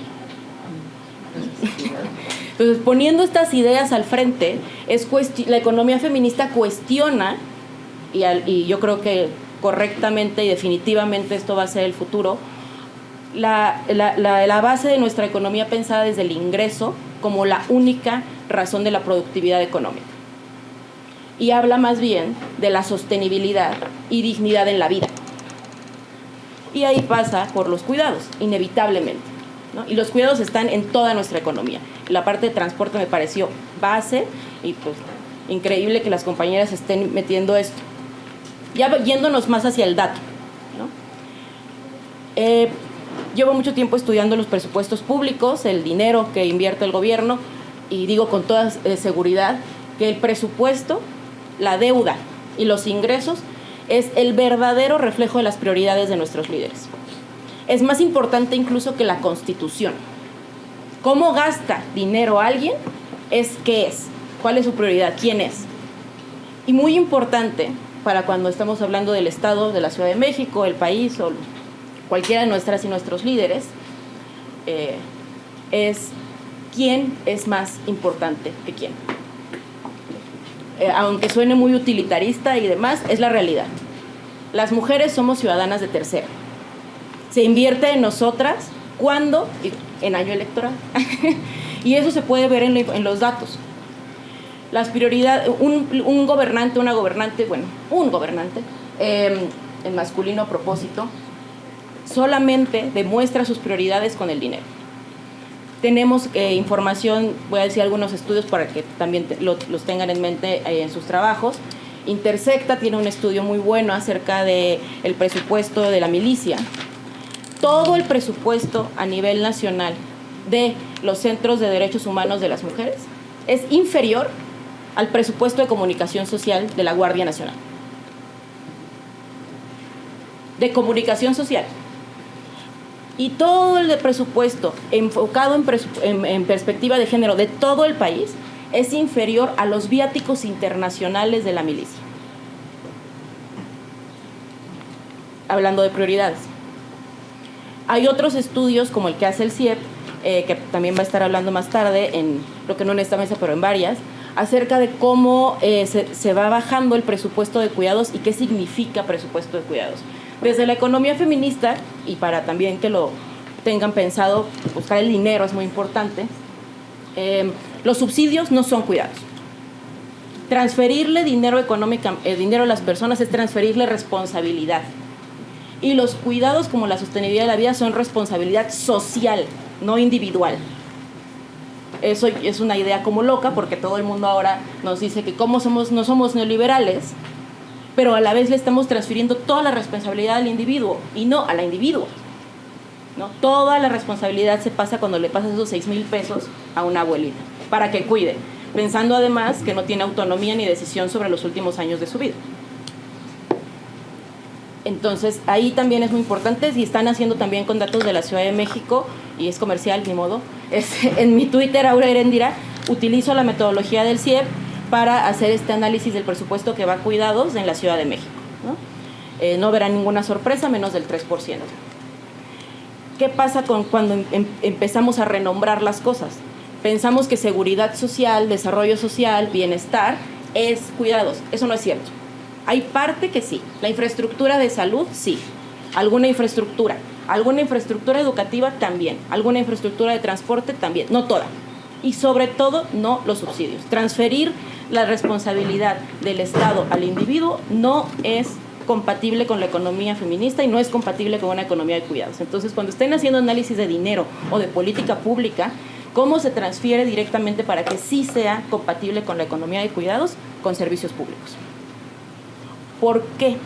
Entonces, poniendo estas ideas al frente, la economía feminista cuestiona, y yo creo que correctamente y definitivamente esto va a ser el futuro, la base de nuestra economía pensada desde el ingreso como la única razón de la productividad económica. Y habla más bien de la sostenibilidad y dignidad en la vida. Y ahí pasa por los cuidados, inevitablemente, ¿no? Y los cuidados están en toda nuestra economía. La parte de transporte me pareció base y pues increíble que las compañeras estén metiendo esto. Ya yéndonos más hacia el dato, ¿no? Llevo mucho tiempo estudiando los presupuestos públicos, el dinero que invierte el gobierno, y digo con toda seguridad que el presupuesto, la deuda y los ingresos es el verdadero reflejo de las prioridades de nuestros líderes. Es más importante incluso que la Constitución. ¿Cómo gasta dinero alguien? ¿Qué es? ¿Cuál es su prioridad? ¿Quién es? Y muy importante para cuando estamos hablando del Estado, de la Ciudad de México, el país o cualquiera de nuestras y nuestros líderes, es quién es más importante que quién. Aunque suene muy utilitarista y demás, es la realidad. Las mujeres somos ciudadanas de tercera. Se invierte en nosotras cuando, en año electoral, y eso se puede ver en los datos. Las prioridades, un gobernante, en masculino a propósito, solamente demuestra sus prioridades con el dinero. Tenemos información, voy a decir algunos estudios para que también los tengan en mente en sus trabajos. Intersecta tiene un estudio muy bueno acerca del presupuesto de la milicia. Todo el presupuesto a nivel nacional de los centros de derechos humanos de las mujeres es inferior al presupuesto de comunicación social de la Guardia Nacional. De comunicación social. Y todo el presupuesto enfocado en perspectiva de género de todo el país es inferior a los viáticos internacionales de la milicia. Hablando de prioridades. Hay otros estudios como el que hace el CIEP, que también va a estar hablando más tarde, creo que no en esta mesa, pero en varias, acerca de cómo se va bajando el presupuesto de cuidados y qué significa presupuesto de cuidados. Desde la economía feminista, y para también que lo tengan pensado, buscar el dinero es muy importante, los subsidios no son cuidados. Transferirle dinero a las personas es transferirle responsabilidad. Y los cuidados, como la sostenibilidad de la vida, son responsabilidad social, no individual. Eso es una idea como loca, porque todo el mundo ahora nos dice que no somos neoliberales, pero a la vez le estamos transfiriendo toda la responsabilidad al individuo y no a la individua, ¿no? Toda la responsabilidad se pasa cuando le pasas esos 6,000 pesos a una abuelita para que cuide, pensando además que no tiene autonomía ni decisión sobre los últimos años de su vida. Entonces, ahí también es muy importante, y están haciendo también con datos de la Ciudad de México, y es comercial, ni modo. En mi Twitter, Aura Heréndira, utilizo la metodología del CIEP para hacer este análisis del presupuesto que va a cuidados en la Ciudad de México, ¿no? No verán ninguna sorpresa, menos del 3%. ¿Qué pasa cuando empezamos a renombrar las cosas? Pensamos que seguridad social, desarrollo social, bienestar es cuidados. Eso no es cierto. Hay parte que sí. La infraestructura de salud, sí. Alguna infraestructura educativa también. Alguna infraestructura de transporte también. No toda. Y sobre todo, no los subsidios. Transferir la responsabilidad del Estado al individuo no es compatible con la economía feminista y no es compatible con una economía de cuidados. Entonces, cuando estén haciendo análisis de dinero o de política pública, ¿cómo se transfiere directamente para que sí sea compatible con la economía de cuidados? Con servicios públicos. ¿Por qué?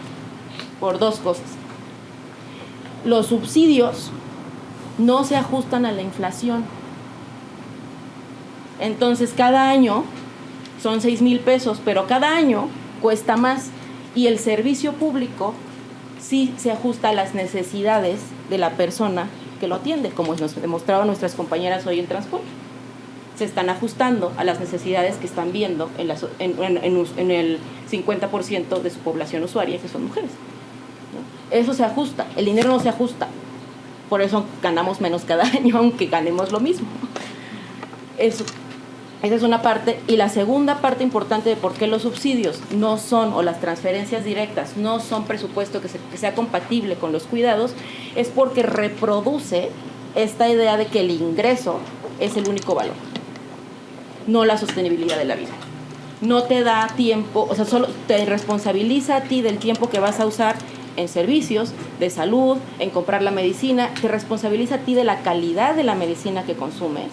Por dos cosas. Los subsidios no se ajustan a la inflación. Entonces, cada año son 6,000 pesos, pero cada año cuesta más. Y el servicio público sí se ajusta a las necesidades de la persona que lo atiende, como nos demostraban nuestras compañeras hoy en transporte. Se están ajustando a las necesidades que están viendo en el 50% de su población usuaria, que son mujeres, ¿no? Eso se ajusta, el dinero no se ajusta. Por eso ganamos menos cada año, aunque ganemos lo mismo. Esa es una parte. Y la segunda parte importante de por qué los subsidios no son, o las transferencias directas no son presupuesto que sea compatible con los cuidados, es porque reproduce esta idea de que el ingreso es el único valor, no la sostenibilidad de la vida. No te da tiempo, o sea, solo te responsabiliza a ti del tiempo que vas a usar en servicios de salud, en comprar la medicina, te responsabiliza a ti de la calidad de la medicina que consumes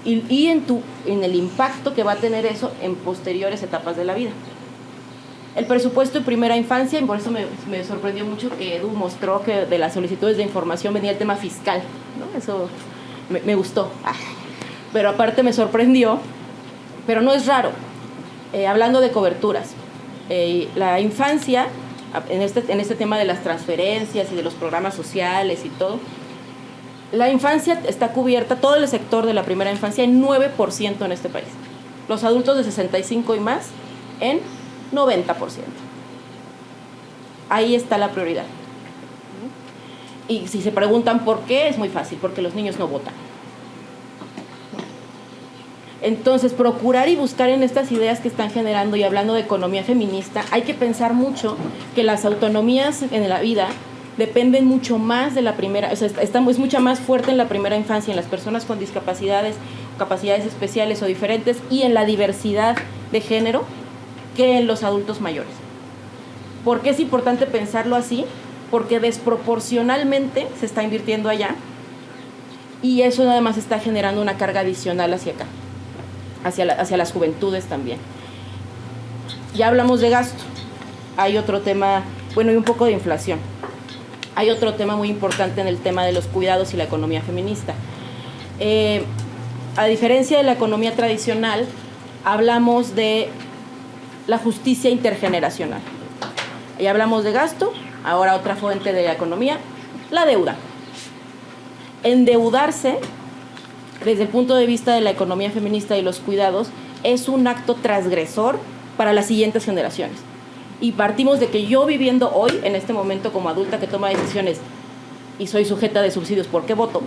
y en el impacto que va a tener eso en posteriores etapas de la vida. El presupuesto en primera infancia, y por eso me sorprendió mucho que Edu mostró que de las solicitudes de información venía el tema fiscal, ¿no? Eso me gustó. Pero aparte me sorprendió, pero no es raro. Hablando de coberturas, la infancia, en este tema de las transferencias y de los programas sociales y todo, la infancia está cubierta, todo el sector de la primera infancia, en 9% en este país. Los adultos de 65 y más, en 90%. Ahí está la prioridad. Y si se preguntan por qué, es muy fácil, porque los niños no votan. Entonces, procurar y buscar en estas ideas que están generando, y hablando de economía feminista, hay que pensar mucho que las autonomías en la vida dependen mucho más de la primera, o sea, es mucho más fuerte en la primera infancia, en las personas con discapacidades, capacidades especiales o diferentes, y en la diversidad de género, que en los adultos mayores. ¿Por qué es importante pensarlo así? Porque desproporcionalmente se está invirtiendo allá, y eso además está generando una carga adicional hacia acá, hacia las juventudes también. Ya hablamos de gasto, hay otro tema, bueno, y un poco de inflación. Hay otro tema muy importante en el tema de los cuidados y la economía feminista. A diferencia de la economía tradicional, hablamos de la justicia intergeneracional. Y hablamos de gasto, ahora otra fuente de la economía, la deuda. Endeudarse, desde el punto de vista de la economía feminista y los cuidados, es un acto transgresor para las siguientes generaciones. Y partimos de que yo, viviendo hoy, en este momento como adulta que toma decisiones y soy sujeta de subsidios porque voto,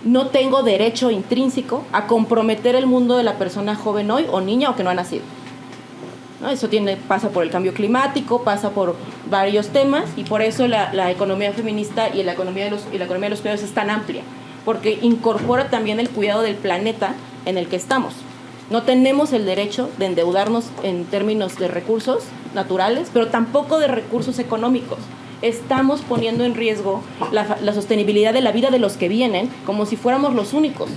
no tengo derecho intrínseco a comprometer el mundo de la persona joven hoy o niña o que no ha nacido, ¿no? Eso pasa por el cambio climático, pasa por varios temas, y por eso la economía feminista y la economía de los cuidados es tan amplia, porque incorpora también el cuidado del planeta en el que estamos. No tenemos el derecho de endeudarnos en términos de recursos naturales, pero tampoco de recursos económicos. Estamos poniendo en riesgo la sostenibilidad de la vida de los que vienen, como si fuéramos los únicos.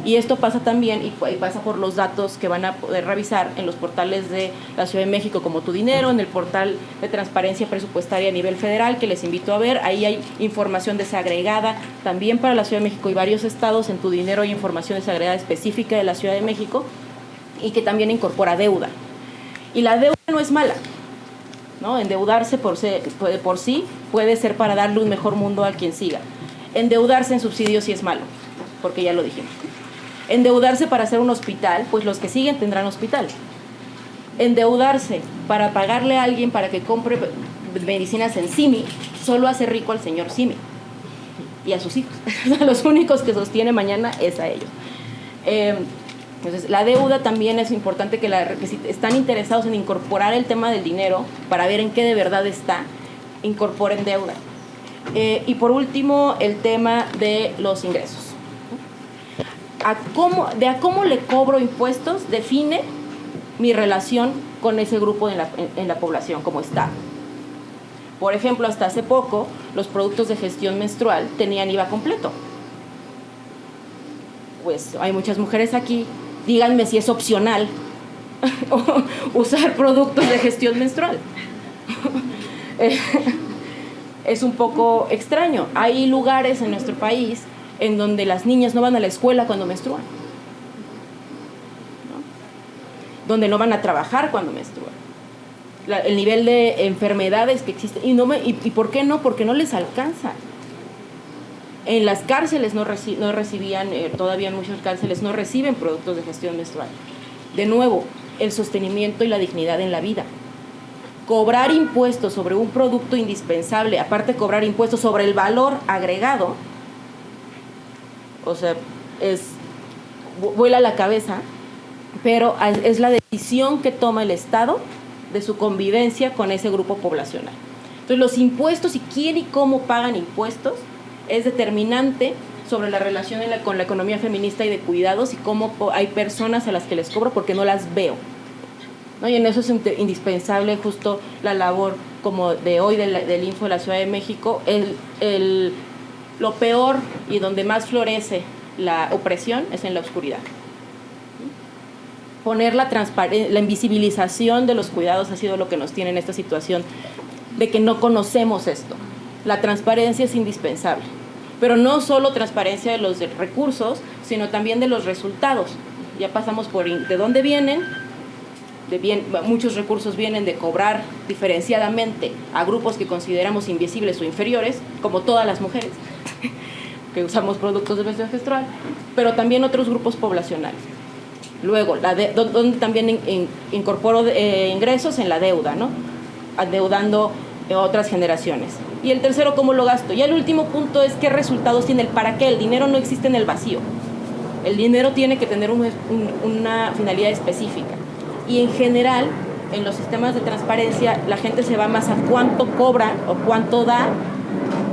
Y esto pasa también, y pasa por los datos que van a poder revisar en los portales de la Ciudad de México, como Tu Dinero, en el portal de transparencia presupuestaria a nivel federal, que les invito a ver. Ahí hay información desagregada también para la Ciudad de México y varios estados. En Tu Dinero hay información desagregada específica de la Ciudad de México, y que también incorpora deuda. Y la deuda no es mala, ¿no? Endeudarse por sí puede ser para darle un mejor mundo a quien siga. Endeudarse en subsidios sí es malo, porque ya lo dijimos. Endeudarse para hacer un hospital, pues los que siguen tendrán hospital. Endeudarse para pagarle a alguien para que compre medicinas en Simi, solo hace rico al señor Simi y a sus hijos. Los únicos que sostiene mañana es a ellos. Entonces, la deuda también es importante que si están interesados en incorporar el tema del dinero para ver en qué de verdad está, incorporen deuda. Y por último, el tema de los ingresos. A cómo le cobro impuestos define mi relación con ese grupo en la población, como está. Por ejemplo, hasta hace poco, los productos de gestión menstrual tenían IVA completo. Pues hay muchas mujeres aquí, díganme si es opcional usar productos de gestión menstrual. Es un poco extraño. Hay lugares en nuestro país en donde las niñas no van a la escuela cuando menstruan, ¿no? Donde no van a trabajar cuando menstruan. El nivel de enfermedades que existe. ¿Y por qué no? Porque no les alcanza. En las cárceles no recibían, todavía en muchas cárceles no reciben productos de gestión menstrual. De nuevo, el sostenimiento y la dignidad en la vida. Cobrar impuestos sobre un producto indispensable, aparte de cobrar impuestos sobre el valor agregado, o sea, vuela la cabeza, pero es la decisión que toma el Estado de su convivencia con ese grupo poblacional. Entonces, los impuestos y quién y cómo pagan impuestos es determinante sobre la relación con la economía feminista y de cuidados, y cómo hay personas a las que les cobro porque no las veo, ¿no? Y en eso es indispensable justo la labor como de hoy del Info de la Ciudad de México. Lo peor y donde más florece la opresión es en la oscuridad. poner la invisibilización de los cuidados ha sido lo que nos tiene en esta situación de que no conocemos esto. La transparencia es indispensable, pero no solo transparencia de los recursos, sino también de los resultados. Ya pasamos por de dónde vienen, muchos recursos vienen de cobrar diferenciadamente a grupos que consideramos invisibles o inferiores, como todas las mujeres que usamos productos de belleza menstrual, pero también otros grupos poblacionales. Luego, donde también incorporo ingresos en la deuda, ¿no? Adeudando otras generaciones. Y el tercero, ¿cómo lo gasto? Y el último punto es qué resultados tiene el para qué. El dinero no existe en el vacío. El dinero tiene que tener una finalidad específica. Y en general, en los sistemas de transparencia, la gente se va más a cuánto cobra o cuánto da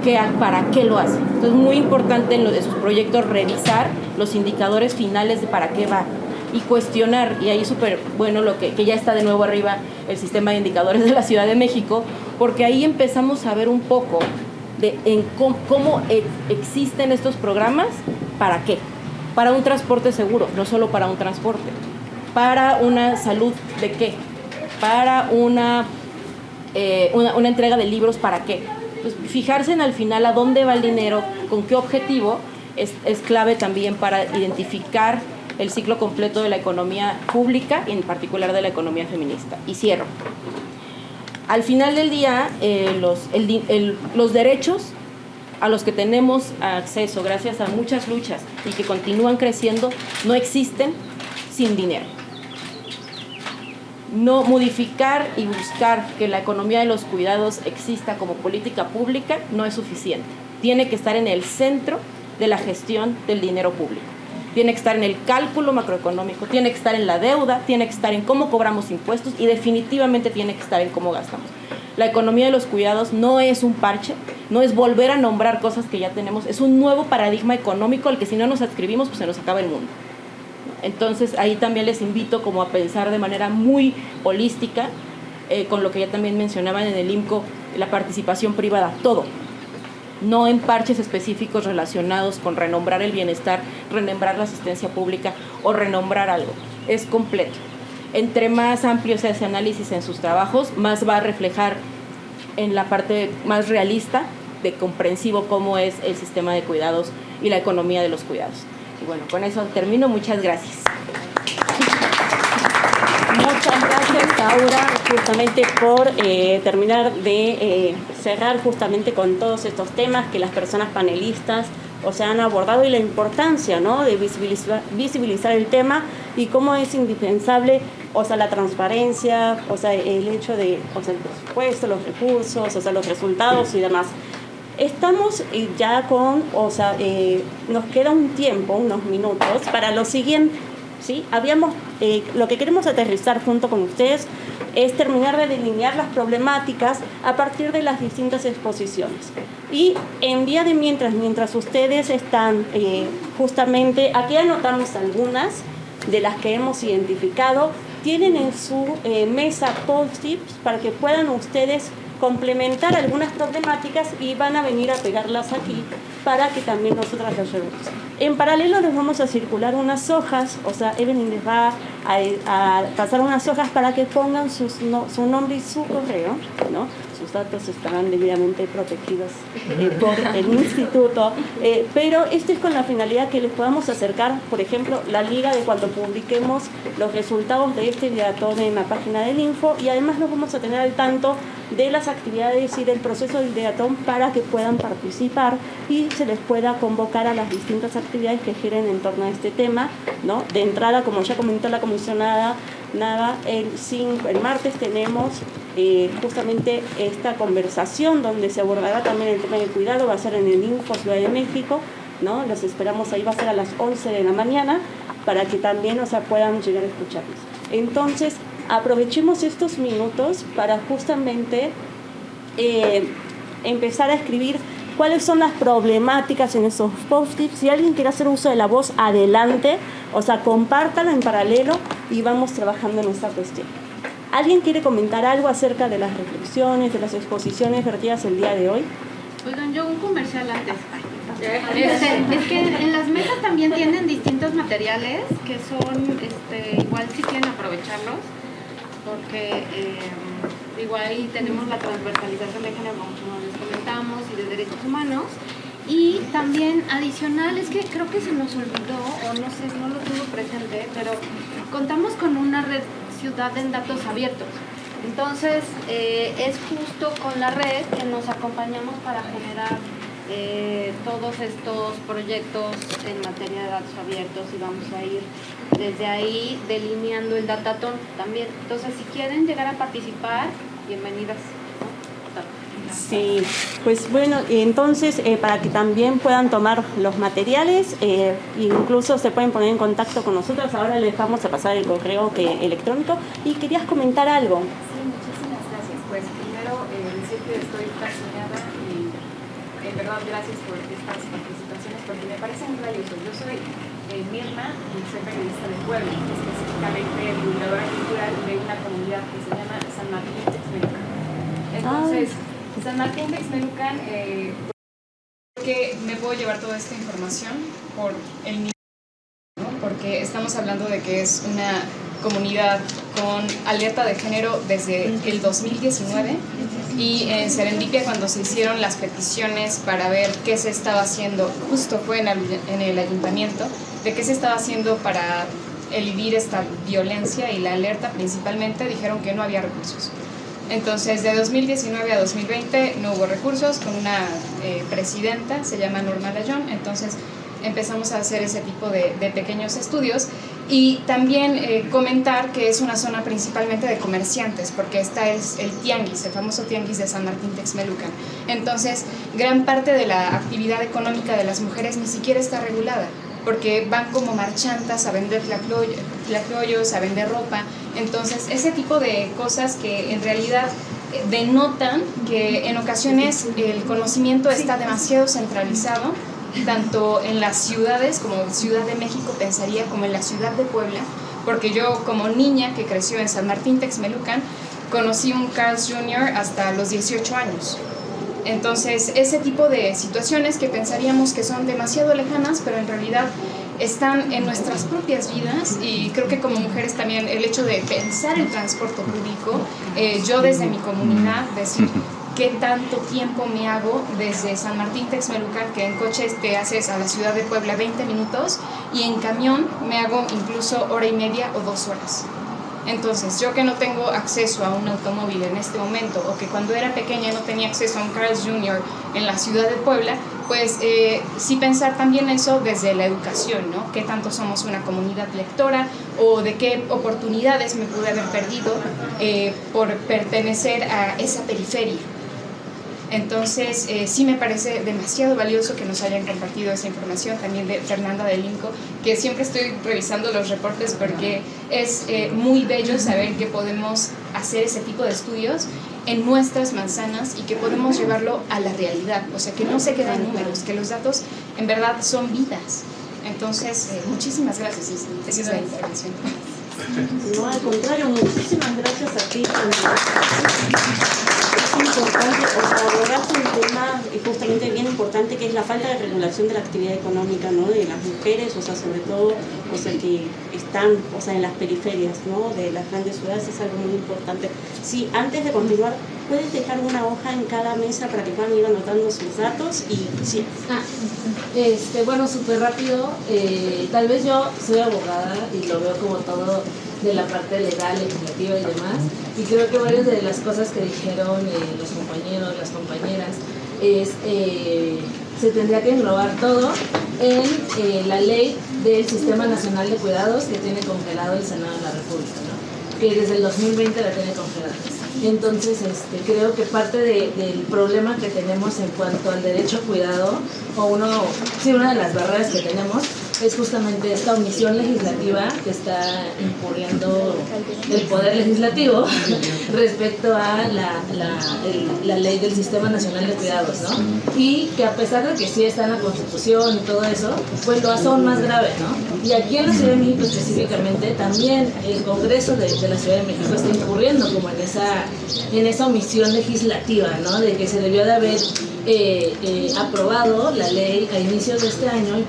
que a para qué lo hace. Entonces, es muy importante en sus proyectos revisar los indicadores finales de para qué va y cuestionar, y ahí es súper bueno lo que ya está de nuevo arriba el sistema de indicadores de la Ciudad de México, porque ahí empezamos a ver un poco de cómo existen estos programas, ¿para qué? Para un transporte seguro, no solo para un transporte, para una salud, ¿de qué? Para una entrega de libros, ¿para qué? Pues fijarse en al final a dónde va el dinero, con qué objetivo, es clave también para identificar el ciclo completo de la economía pública y en particular de la economía feminista. Y cierro. Al final del día, los derechos a los que tenemos acceso gracias a muchas luchas y que continúan creciendo no existen sin dinero. No modificar y buscar que la economía de los cuidados exista como política pública no es suficiente. Tiene que estar en el centro de la gestión del dinero público. Tiene que estar en el cálculo macroeconómico, tiene que estar en la deuda, tiene que estar en cómo cobramos impuestos y definitivamente tiene que estar en cómo gastamos. La economía de los cuidados no es un parche, no es volver a nombrar cosas que ya tenemos, es un nuevo paradigma económico al que si no nos adscribimos, pues se nos acaba el mundo. Entonces ahí también les invito como a pensar de manera muy holística, con lo que ya también mencionaban en el IMCO, la participación privada, todo. No en parches específicos relacionados con renombrar el bienestar, renombrar la asistencia pública o renombrar algo. Es completo. Entre más amplio sea ese análisis en sus trabajos, más va a reflejar en la parte más realista de comprensivo cómo es el sistema de cuidados y la economía de los cuidados. Y bueno, con eso termino. Muchas gracias. Muchas gracias, Aura, justamente por terminar de cerrar justamente con todos estos temas que las personas panelistas han abordado y la importancia, ¿no?, de visibilizar el tema y cómo es indispensable, la transparencia, el hecho de, el presupuesto, los recursos, los resultados y demás. Estamos ya con, nos queda un tiempo, unos minutos para lo siguiente. ¿Sí? Lo que queremos aterrizar junto con ustedes es terminar de delinear las problemáticas a partir de las distintas exposiciones. Y en día de mientras ustedes están justamente, aquí anotamos algunas de las que hemos identificado, tienen en su mesa post-its para que puedan ustedes complementar algunas problemáticas y van a venir a pegarlas aquí para que también nosotras las llevemos. En paralelo les vamos a circular unas hojas, Evelyn les va a pasar unas hojas para que pongan su nombre y su correo, ¿no? Sus datos estarán debidamente protegidos por el instituto, pero esto es con la finalidad que les podamos acercar, por ejemplo, la liga de cuando publiquemos los resultados de este ideatón en la página del Info, y además los vamos a tener al tanto de las actividades y del proceso del ideatón para que puedan participar y se les pueda convocar a las distintas actividades que giren en torno a este tema, ¿no? De entrada, como ya comentó la comisionada Nava, el martes tenemos justamente esta conversación donde se abordará también el tema del cuidado, va a ser en el Info Ciudad de México, ¿no? Los esperamos ahí, va a ser a las 11 de la mañana para que también puedan llegar a escucharnos. Entonces, aprovechemos estos minutos para justamente empezar a escribir cuáles son las problemáticas en esos post-its. Si alguien quiere hacer uso de la voz, adelante, compártala en paralelo y vamos trabajando en esta cuestión. ¿Alguien quiere comentar algo acerca de las reflexiones, de las exposiciones vertidas el día de hoy? Oigan, yo un comercial antes. Es que en las mesas también tienen distintos materiales que son, igual si quieren aprovecharlos, porque igual ahí tenemos la transversalización de género, como les comentamos, y de derechos humanos. Y también adicional, es que creo que se nos olvidó, o no sé, no lo tuvo presente, pero contamos con una red ciudad en datos abiertos. Entonces, es justo con la red que nos acompañamos para generar todos estos proyectos en materia de datos abiertos, y vamos a ir desde ahí delineando el Datatón también. Entonces, si quieren llegar a participar, bienvenidas. Sí, pues bueno, entonces para que también puedan tomar los materiales, incluso se pueden poner en contacto con nosotros. Ahora les vamos a pasar el correo electrónico. Y querías comentar algo. Sí, muchísimas gracias. Pues primero decir que estoy fascinada y en verdad gracias por estas participaciones porque me parecen valiosos. Yo soy Mirna y soy periodista de Puebla, específicamente divulgadora cultural de una comunidad que se llama San Martín Texmelucan. Entonces, San Martín Texmelucan, porque me puedo llevar toda esta información por el nivel, ¿no? Porque estamos hablando de que es una comunidad con alerta de género desde el 2019 y en Serendipia, cuando se hicieron las peticiones para ver qué se estaba haciendo, justo fue en el ayuntamiento, de qué se estaba haciendo para eludir esta violencia y la alerta principalmente, dijeron que no había recursos. Entonces, de 2019 a 2020 no hubo recursos, con una presidenta, se llama Norma Layón. Entonces empezamos a hacer ese tipo de pequeños estudios y también comentar que es una zona principalmente de comerciantes, porque esta es el tianguis, el famoso tianguis de San Martín Texmelucan. Entonces, gran parte de la actividad económica de las mujeres ni siquiera está regulada, porque van como marchantas a vender tlacoyos, a vender ropa. Entonces, ese tipo de cosas que en realidad denotan que en ocasiones el conocimiento está demasiado centralizado, tanto en las ciudades como Ciudad de México, pensaría, como en la ciudad de Puebla, porque yo como niña que creció en San Martín Texmelucan, conocí un Carl's Jr. hasta los 18 años. Entonces, ese tipo de situaciones que pensaríamos que son demasiado lejanas, pero en realidad están en nuestras propias vidas, y creo que como mujeres también el hecho de pensar el transporte público, yo desde mi comunidad, decir qué tanto tiempo me hago desde San Martín Texmelucan, que en coche te haces a la ciudad de Puebla 20 minutos, y en camión me hago incluso hora y media o 2 horas. Entonces, yo que no tengo acceso a un automóvil en este momento, o que cuando era pequeña no tenía acceso a un Carl's Jr. en la ciudad de Puebla, pues sí pensar también eso desde la educación, ¿no? ¿Qué tanto somos una comunidad lectora, o de qué oportunidades me pude haber perdido por pertenecer a esa periferia? Entonces, sí me parece demasiado valioso que nos hayan compartido esa información, también de Fernanda del INCO, que siempre estoy revisando los reportes porque es muy bello saber que podemos hacer ese tipo de estudios en nuestras manzanas y que podemos llevarlo a la realidad, o sea, que no se quedan números, que los datos en verdad son vidas. Entonces, muchísimas gracias, esa es la intervención. No, al contrario, muchísimas gracias a ti. Es importante, abordaste un tema justamente bien importante, que es la falta de regulación de la actividad económica, ¿no? De las mujeres, o sea, sobre todo, o sea, que están, o sea, en las periferias, ¿no? De las grandes ciudades, es algo muy importante. Sí, antes de continuar, ¿puedes dejar una hoja en cada mesa para que puedan ir anotando sus datos? Y sí. Bueno, súper rápido, tal vez yo soy abogada y lo veo como todo de la parte legal, legislativa y demás, y creo que varias de las cosas que dijeron los compañeros, las compañeras, es se tendría que englobar todo en la ley del Sistema Nacional de Cuidados que tiene congelado el Senado de la República, ¿no? Que desde el 2020 la tiene congelada. Entonces, creo que parte del problema que tenemos en cuanto al derecho a cuidado, o una de las barreras que tenemos, es justamente esta omisión legislativa que está incurriendo el Poder Legislativo respecto a la ley del Sistema Nacional de Cuidados, ¿no? Y que a pesar de que sí está en la Constitución y todo eso, pues lo hace aún más grave, ¿no? Y aquí en la Ciudad de México específicamente, también el Congreso de la Ciudad de México está incurriendo como en esa omisión legislativa, ¿no? De que se debió de haber aprobado la ley a inicios de este año,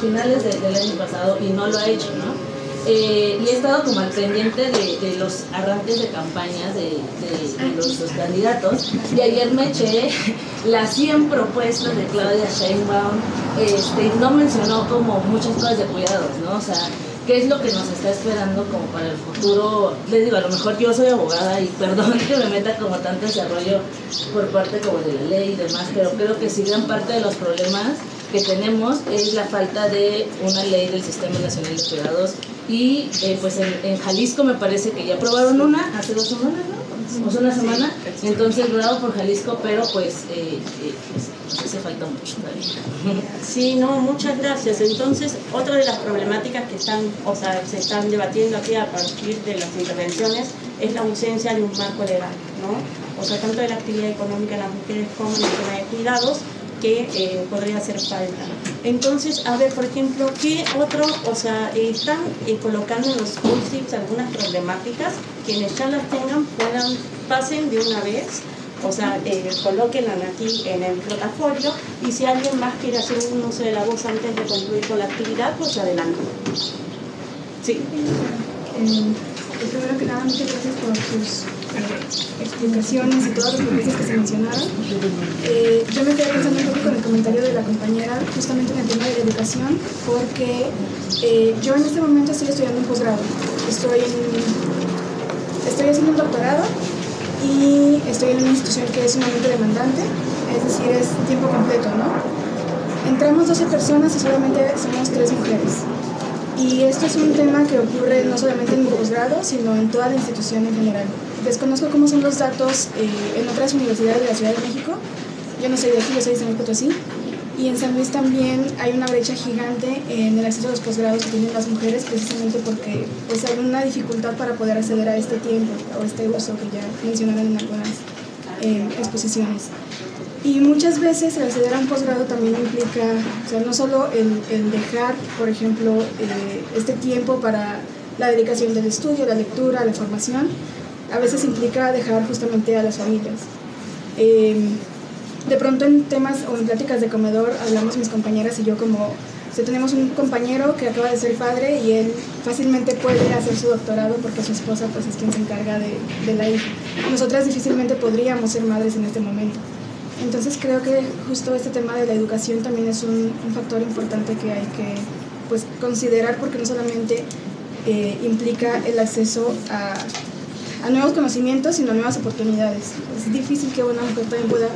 finales del año pasado, y no lo ha hecho, ¿no? Y he estado como al pendiente de los arranques de campañas de los candidatos, y ayer me eché las 100 propuestas de Claudia Sheinbaum. No mencionó como muchas cosas de cuidados, ¿no? O sea, ¿qué es lo que nos está esperando como para el futuro? Les digo, a lo mejor yo soy abogada y perdón que me meta como tanto desarrollo por parte como de la ley y demás, pero creo que sí gran parte de los problemas que tenemos es la falta de una ley del Sistema Nacional de Cuidados. Y pues en Jalisco me parece que ya aprobaron una hace 2 semanas, ¿no? O sea, una semana. Entonces, bravo por Jalisco, pero pues hace falta mucho todavía. Sí, no, muchas gracias. Entonces, otra de las problemáticas que se están debatiendo aquí a partir de las intervenciones es la ausencia de un marco legal, ¿no? O sea, tanto de la actividad económica de las mujeres como del tema de cuidados, que podría hacer falta. Entonces, a ver, por ejemplo, ¿qué otro, están colocando en los UCIPs algunas problemáticas? Quienes ya las tengan pasen de una vez, colóquenla aquí en el portafolio, y si alguien más quiere hacer un uso de la voz antes de concluir con la actividad, pues adelante. Sí. Primero que nada, muchas gracias por sus explicaciones y todas las propuestas que se mencionaron. Yo me quedé pensando un poco con el comentario de la compañera justamente en el tema de la educación, porque yo en este momento estoy estudiando un posgrado, estoy haciendo un doctorado y estoy en una institución que es sumamente demandante, es decir, es tiempo completo, ¿no? Entramos 12 personas y solamente somos 3 mujeres. Y esto es un tema que ocurre no solamente en mi posgrado, sino en toda la institución en general. Desconozco cómo son los datos en otras universidades de la Ciudad de México. Yo no soy de aquí, yo soy de San Luis Potosí. Y en San Luis también hay una brecha gigante en el acceso a los posgrados que tienen las mujeres, precisamente porque pues, hay una dificultad para poder acceder a este tiempo o este uso que ya mencionaron en algunas exposiciones. Y muchas veces el acceder a un posgrado también implica, no solo el dejar, por ejemplo, este tiempo para la dedicación del estudio, la lectura, la formación, a veces implica dejar justamente a las familias. De pronto en temas o en pláticas de comedor hablamos mis compañeras y yo como, tenemos un compañero que acaba de ser padre y él fácilmente puede hacer su doctorado porque su esposa pues es quien se encarga de la hija. Nosotras difícilmente podríamos ser madres en este momento. Entonces creo que justo este tema de la educación también es un factor importante que hay que pues, considerar, porque no solamente implica el acceso a nuevos conocimientos, sino a nuevas oportunidades. Es difícil que una mujer también pueda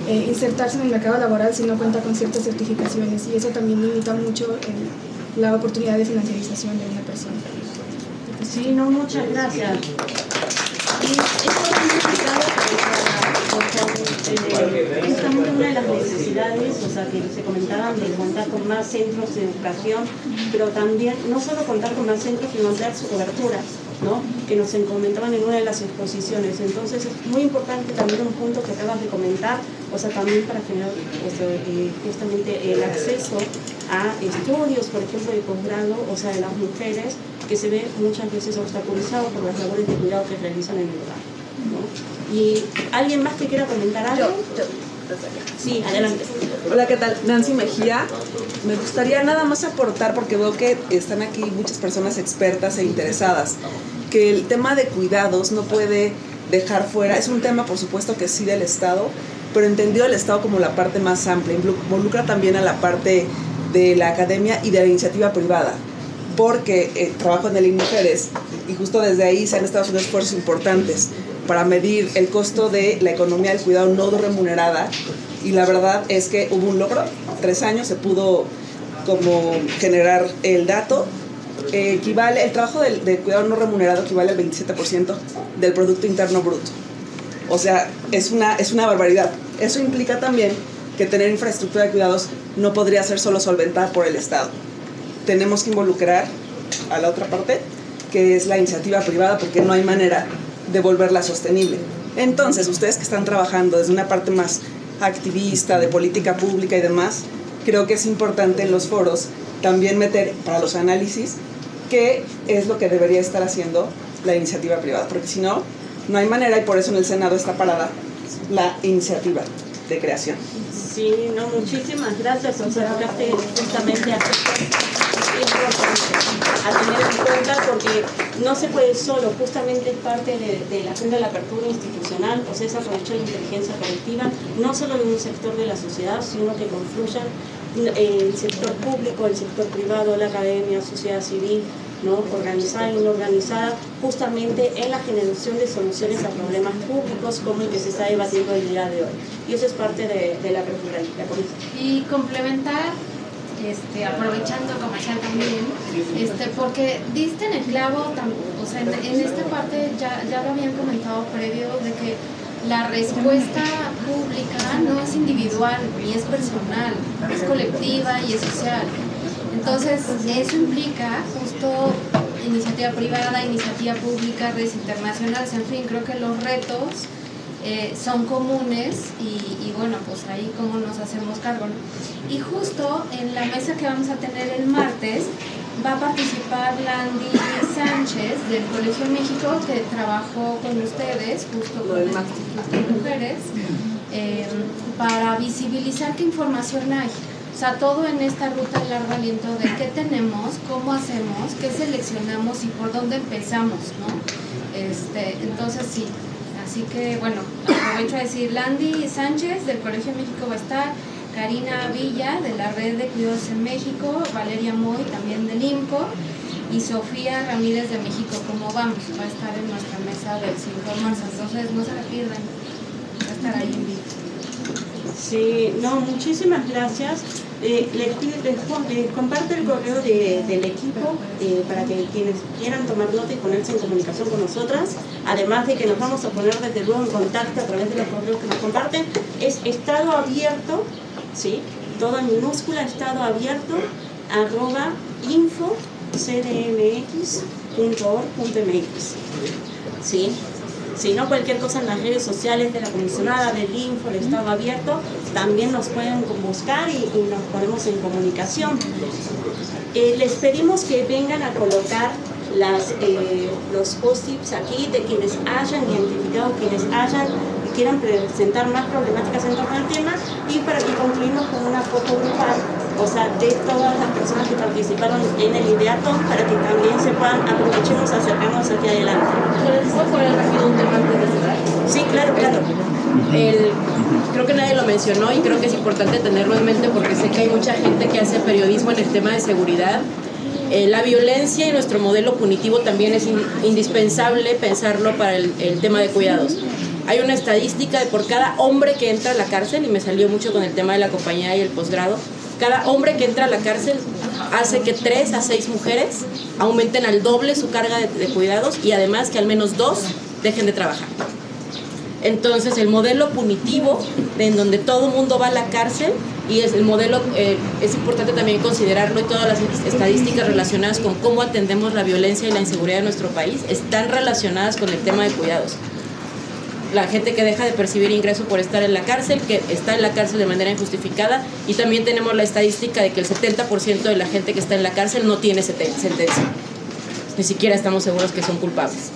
insertarse en el mercado laboral si no cuenta con ciertas certificaciones, y eso también limita mucho la oportunidad de financiarización de una persona. Sí, no, muchas gracias. Y esto es complicado justamente una de las necesidades, que se comentaban de contar con más centros de educación, pero también no solo contar con más centros, sino ampliar su cobertura, ¿no? Que nos comentaban en una de las exposiciones. Entonces es muy importante también un punto que acabas de comentar, también para generar justamente el acceso a estudios, por ejemplo, de posgrado, de las mujeres, que se ve muchas veces obstaculizado por las labores de cuidado que realizan en el hogar, ¿no? ¿Y alguien más que quiera comentar algo? Yo. Sí, adelante. Hola, ¿qué tal? Nancy Mejía. Me gustaría nada más aportar, porque veo que están aquí muchas personas expertas e interesadas, que el tema de cuidados no puede dejar fuera, es un tema por supuesto que sí del Estado, pero entendido el Estado como la parte más amplia, involucra también a la parte de la academia y de la iniciativa privada, porque trabajo en el INMujeres y justo desde ahí se han estado haciendo esfuerzos importantes para medir el costo de la economía del cuidado no remunerada, y la verdad es que hubo un logro. 3 años se pudo como generar el dato. El trabajo del cuidado no remunerado equivale al 27% del Producto Interno Bruto. O sea, es una barbaridad. Eso implica también que tener infraestructura de cuidados no podría ser solo solventada por el Estado. Tenemos que involucrar a la otra parte, que es la iniciativa privada, porque no hay manera de volverla sostenible. Entonces, ustedes que están trabajando desde una parte más activista, de política pública y demás, creo que es importante en los foros también meter para los análisis qué es lo que debería estar haciendo la iniciativa privada, porque si no, no hay manera, y por eso en el Senado está parada la iniciativa de creación. Sí, no, muchísimas gracias. O sea, tocaste justamente a tener en cuenta porque no se puede solo, justamente es parte de la agenda de la apertura institucional, o sea, es aprovechar la inteligencia colectiva, no solo de un sector de la sociedad, sino que confluyan el sector público, el sector privado, la academia, sociedad civil, ¿no? Organizada y no organizada, justamente en la generación de soluciones a problemas públicos como el que se está debatiendo el día de hoy. Y eso es parte de la apertura de la comisión. Y complementar, aprovechando comercial también, porque diste en el clavo, o sea, en esta parte ya lo habían comentado previo, de que la respuesta pública no es individual ni es personal, es colectiva y es social. Entonces, eso implica justo iniciativa privada, iniciativa pública, redes internacionales, en fin, creo que los retos son comunes y bueno, pues ahí cómo nos hacemos cargo, ¿no? Y justo en la mesa que vamos a tener el martes va a participar Landy Sánchez del Colegio México, que trabajó con ustedes justo con el Instituto de Mujeres, para visibilizar qué información hay. O sea, todo en esta ruta de largo aliento de qué tenemos, cómo hacemos, qué seleccionamos y por dónde empezamos, ¿no? Entonces sí, así que bueno, aprovecho a decir, Landy Sánchez del Colegio México va a estar, Karina Villa de la Red de Cuidados en México, Valeria Moy también del INCO y Sofía Ramírez de México Como Vamos, va a estar en nuestra mesa del 5 de marzo, entonces no se la pierdan, va a estar ahí en vivo. Sí, no, muchísimas gracias. Les comparto el correo del equipo para que quienes quieran tomar nota y ponerse en comunicación con nosotras, además de que nos vamos a poner desde luego en contacto a través de los correos que nos comparten. Es estado abierto, ¿sí? Todo en minúscula, estado abierto, @info.cdmx.org.mx, ¿sí? Si no, cualquier cosa en las redes sociales de la comisionada, del Info, el estado abierto, también nos pueden buscar y nos ponemos en comunicación. Les pedimos que vengan a colocar los post-its aquí de quienes hayan identificado, quienes quieran presentar más problemáticas en torno al tema, y para que concluimos con una foto grupal, o sea, de todas las personas que participaron en el Ideatón, para que también aprovechemos a acercarnos aquí adelante. ¿Les puedo poner rápido un tema antes de cerrar? Sí, claro. Creo que nadie lo mencionó y creo que es importante tenerlo en mente porque sé que hay mucha gente que hace periodismo en el tema de seguridad. La violencia y nuestro modelo punitivo también es indispensable pensarlo para el tema de cuidados. Hay una estadística de por cada hombre que entra a la cárcel, y me salió mucho con el tema de la compañía y el posgrado, cada hombre que entra a la cárcel hace que 3 a 6 mujeres aumenten al doble su carga de cuidados, y además que al menos 2 dejen de trabajar. Entonces el modelo punitivo, en donde todo el mundo va a la cárcel, y es el modelo, es importante también considerarlo, y todas las estadísticas relacionadas con cómo atendemos la violencia y la inseguridad de nuestro país están relacionadas con el tema de cuidados. La gente que deja de percibir ingreso por estar en la cárcel, que está en la cárcel de manera injustificada, y también tenemos la estadística de que el 70% de la gente que está en la cárcel no tiene sentencia. Ni siquiera estamos seguros que son culpables.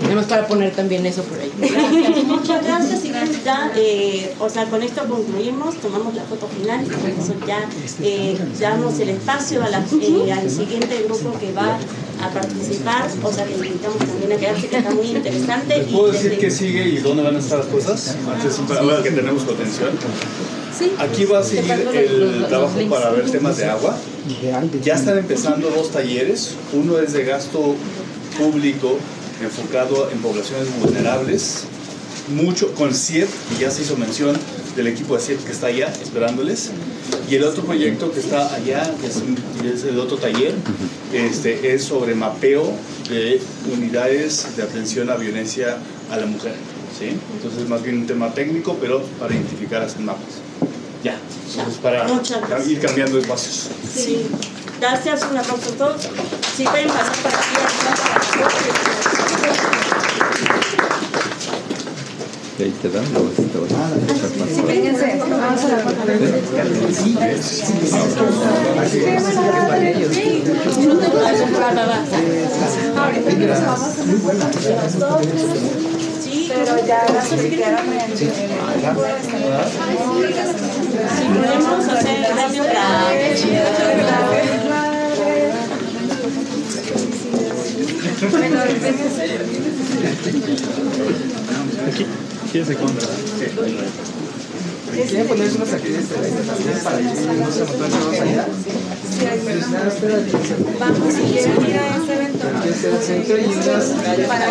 Tenemos para poner también eso por ahí. Gracias, muchas gracias. Y ya, con esto concluimos, tomamos la foto final y con eso ya damos el espacio al siguiente grupo que va a participar, o sea, que invitamos también a quedarse, que está muy interesante. ¿Les puedo decir qué sigue y dónde van a estar las cosas? Antes, ahora que tenemos contención. Sí. Aquí va a seguir el trabajo para ver temas de agua. Ya están empezando 2 talleres. Uno es de gasto público enfocado en poblaciones vulnerables, mucho con CIEP, y ya se hizo mención del equipo de CIEP que está allá esperándoles, y el otro proyecto que está allá, que es el otro taller, es sobre mapeo de unidades de atención a violencia a la mujer, ¿sí? Entonces es más bien un tema técnico, pero para identificar, hacer mapas. Ya, entonces para ir cambiando espacios. Sí, gracias, un aplauso a todos. Si pueden pasar para aquí, Y ahí te dan, luego te vas a Vénganse, vamos a la foto. Sí, pero ya las que quedaron en el Si podemos hacer gracias Aquí, ¿quieres aquí? ¿Quieren ponerse unos actividades para que no se amontonen todos allá? Vamos, si quieren ir a ese evento. Empieza el centro y unos... Para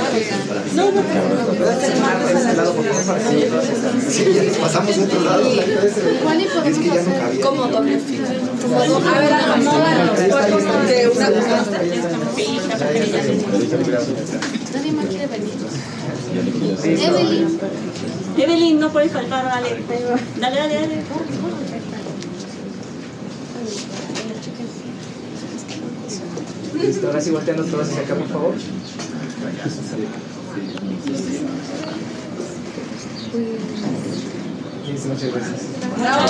Sí, ya les pasamos de otro lado. Es que ya no cabía. como doble fila. A ver, acomódalo. De una cosa. Nadie más quiere venir. Evelyn, no puedes faltar, dale. Dale, dale, dale. Listo, ahora sí volteando todos hacia acá, por favor. Listo, muchas gracias. ¡Bravo!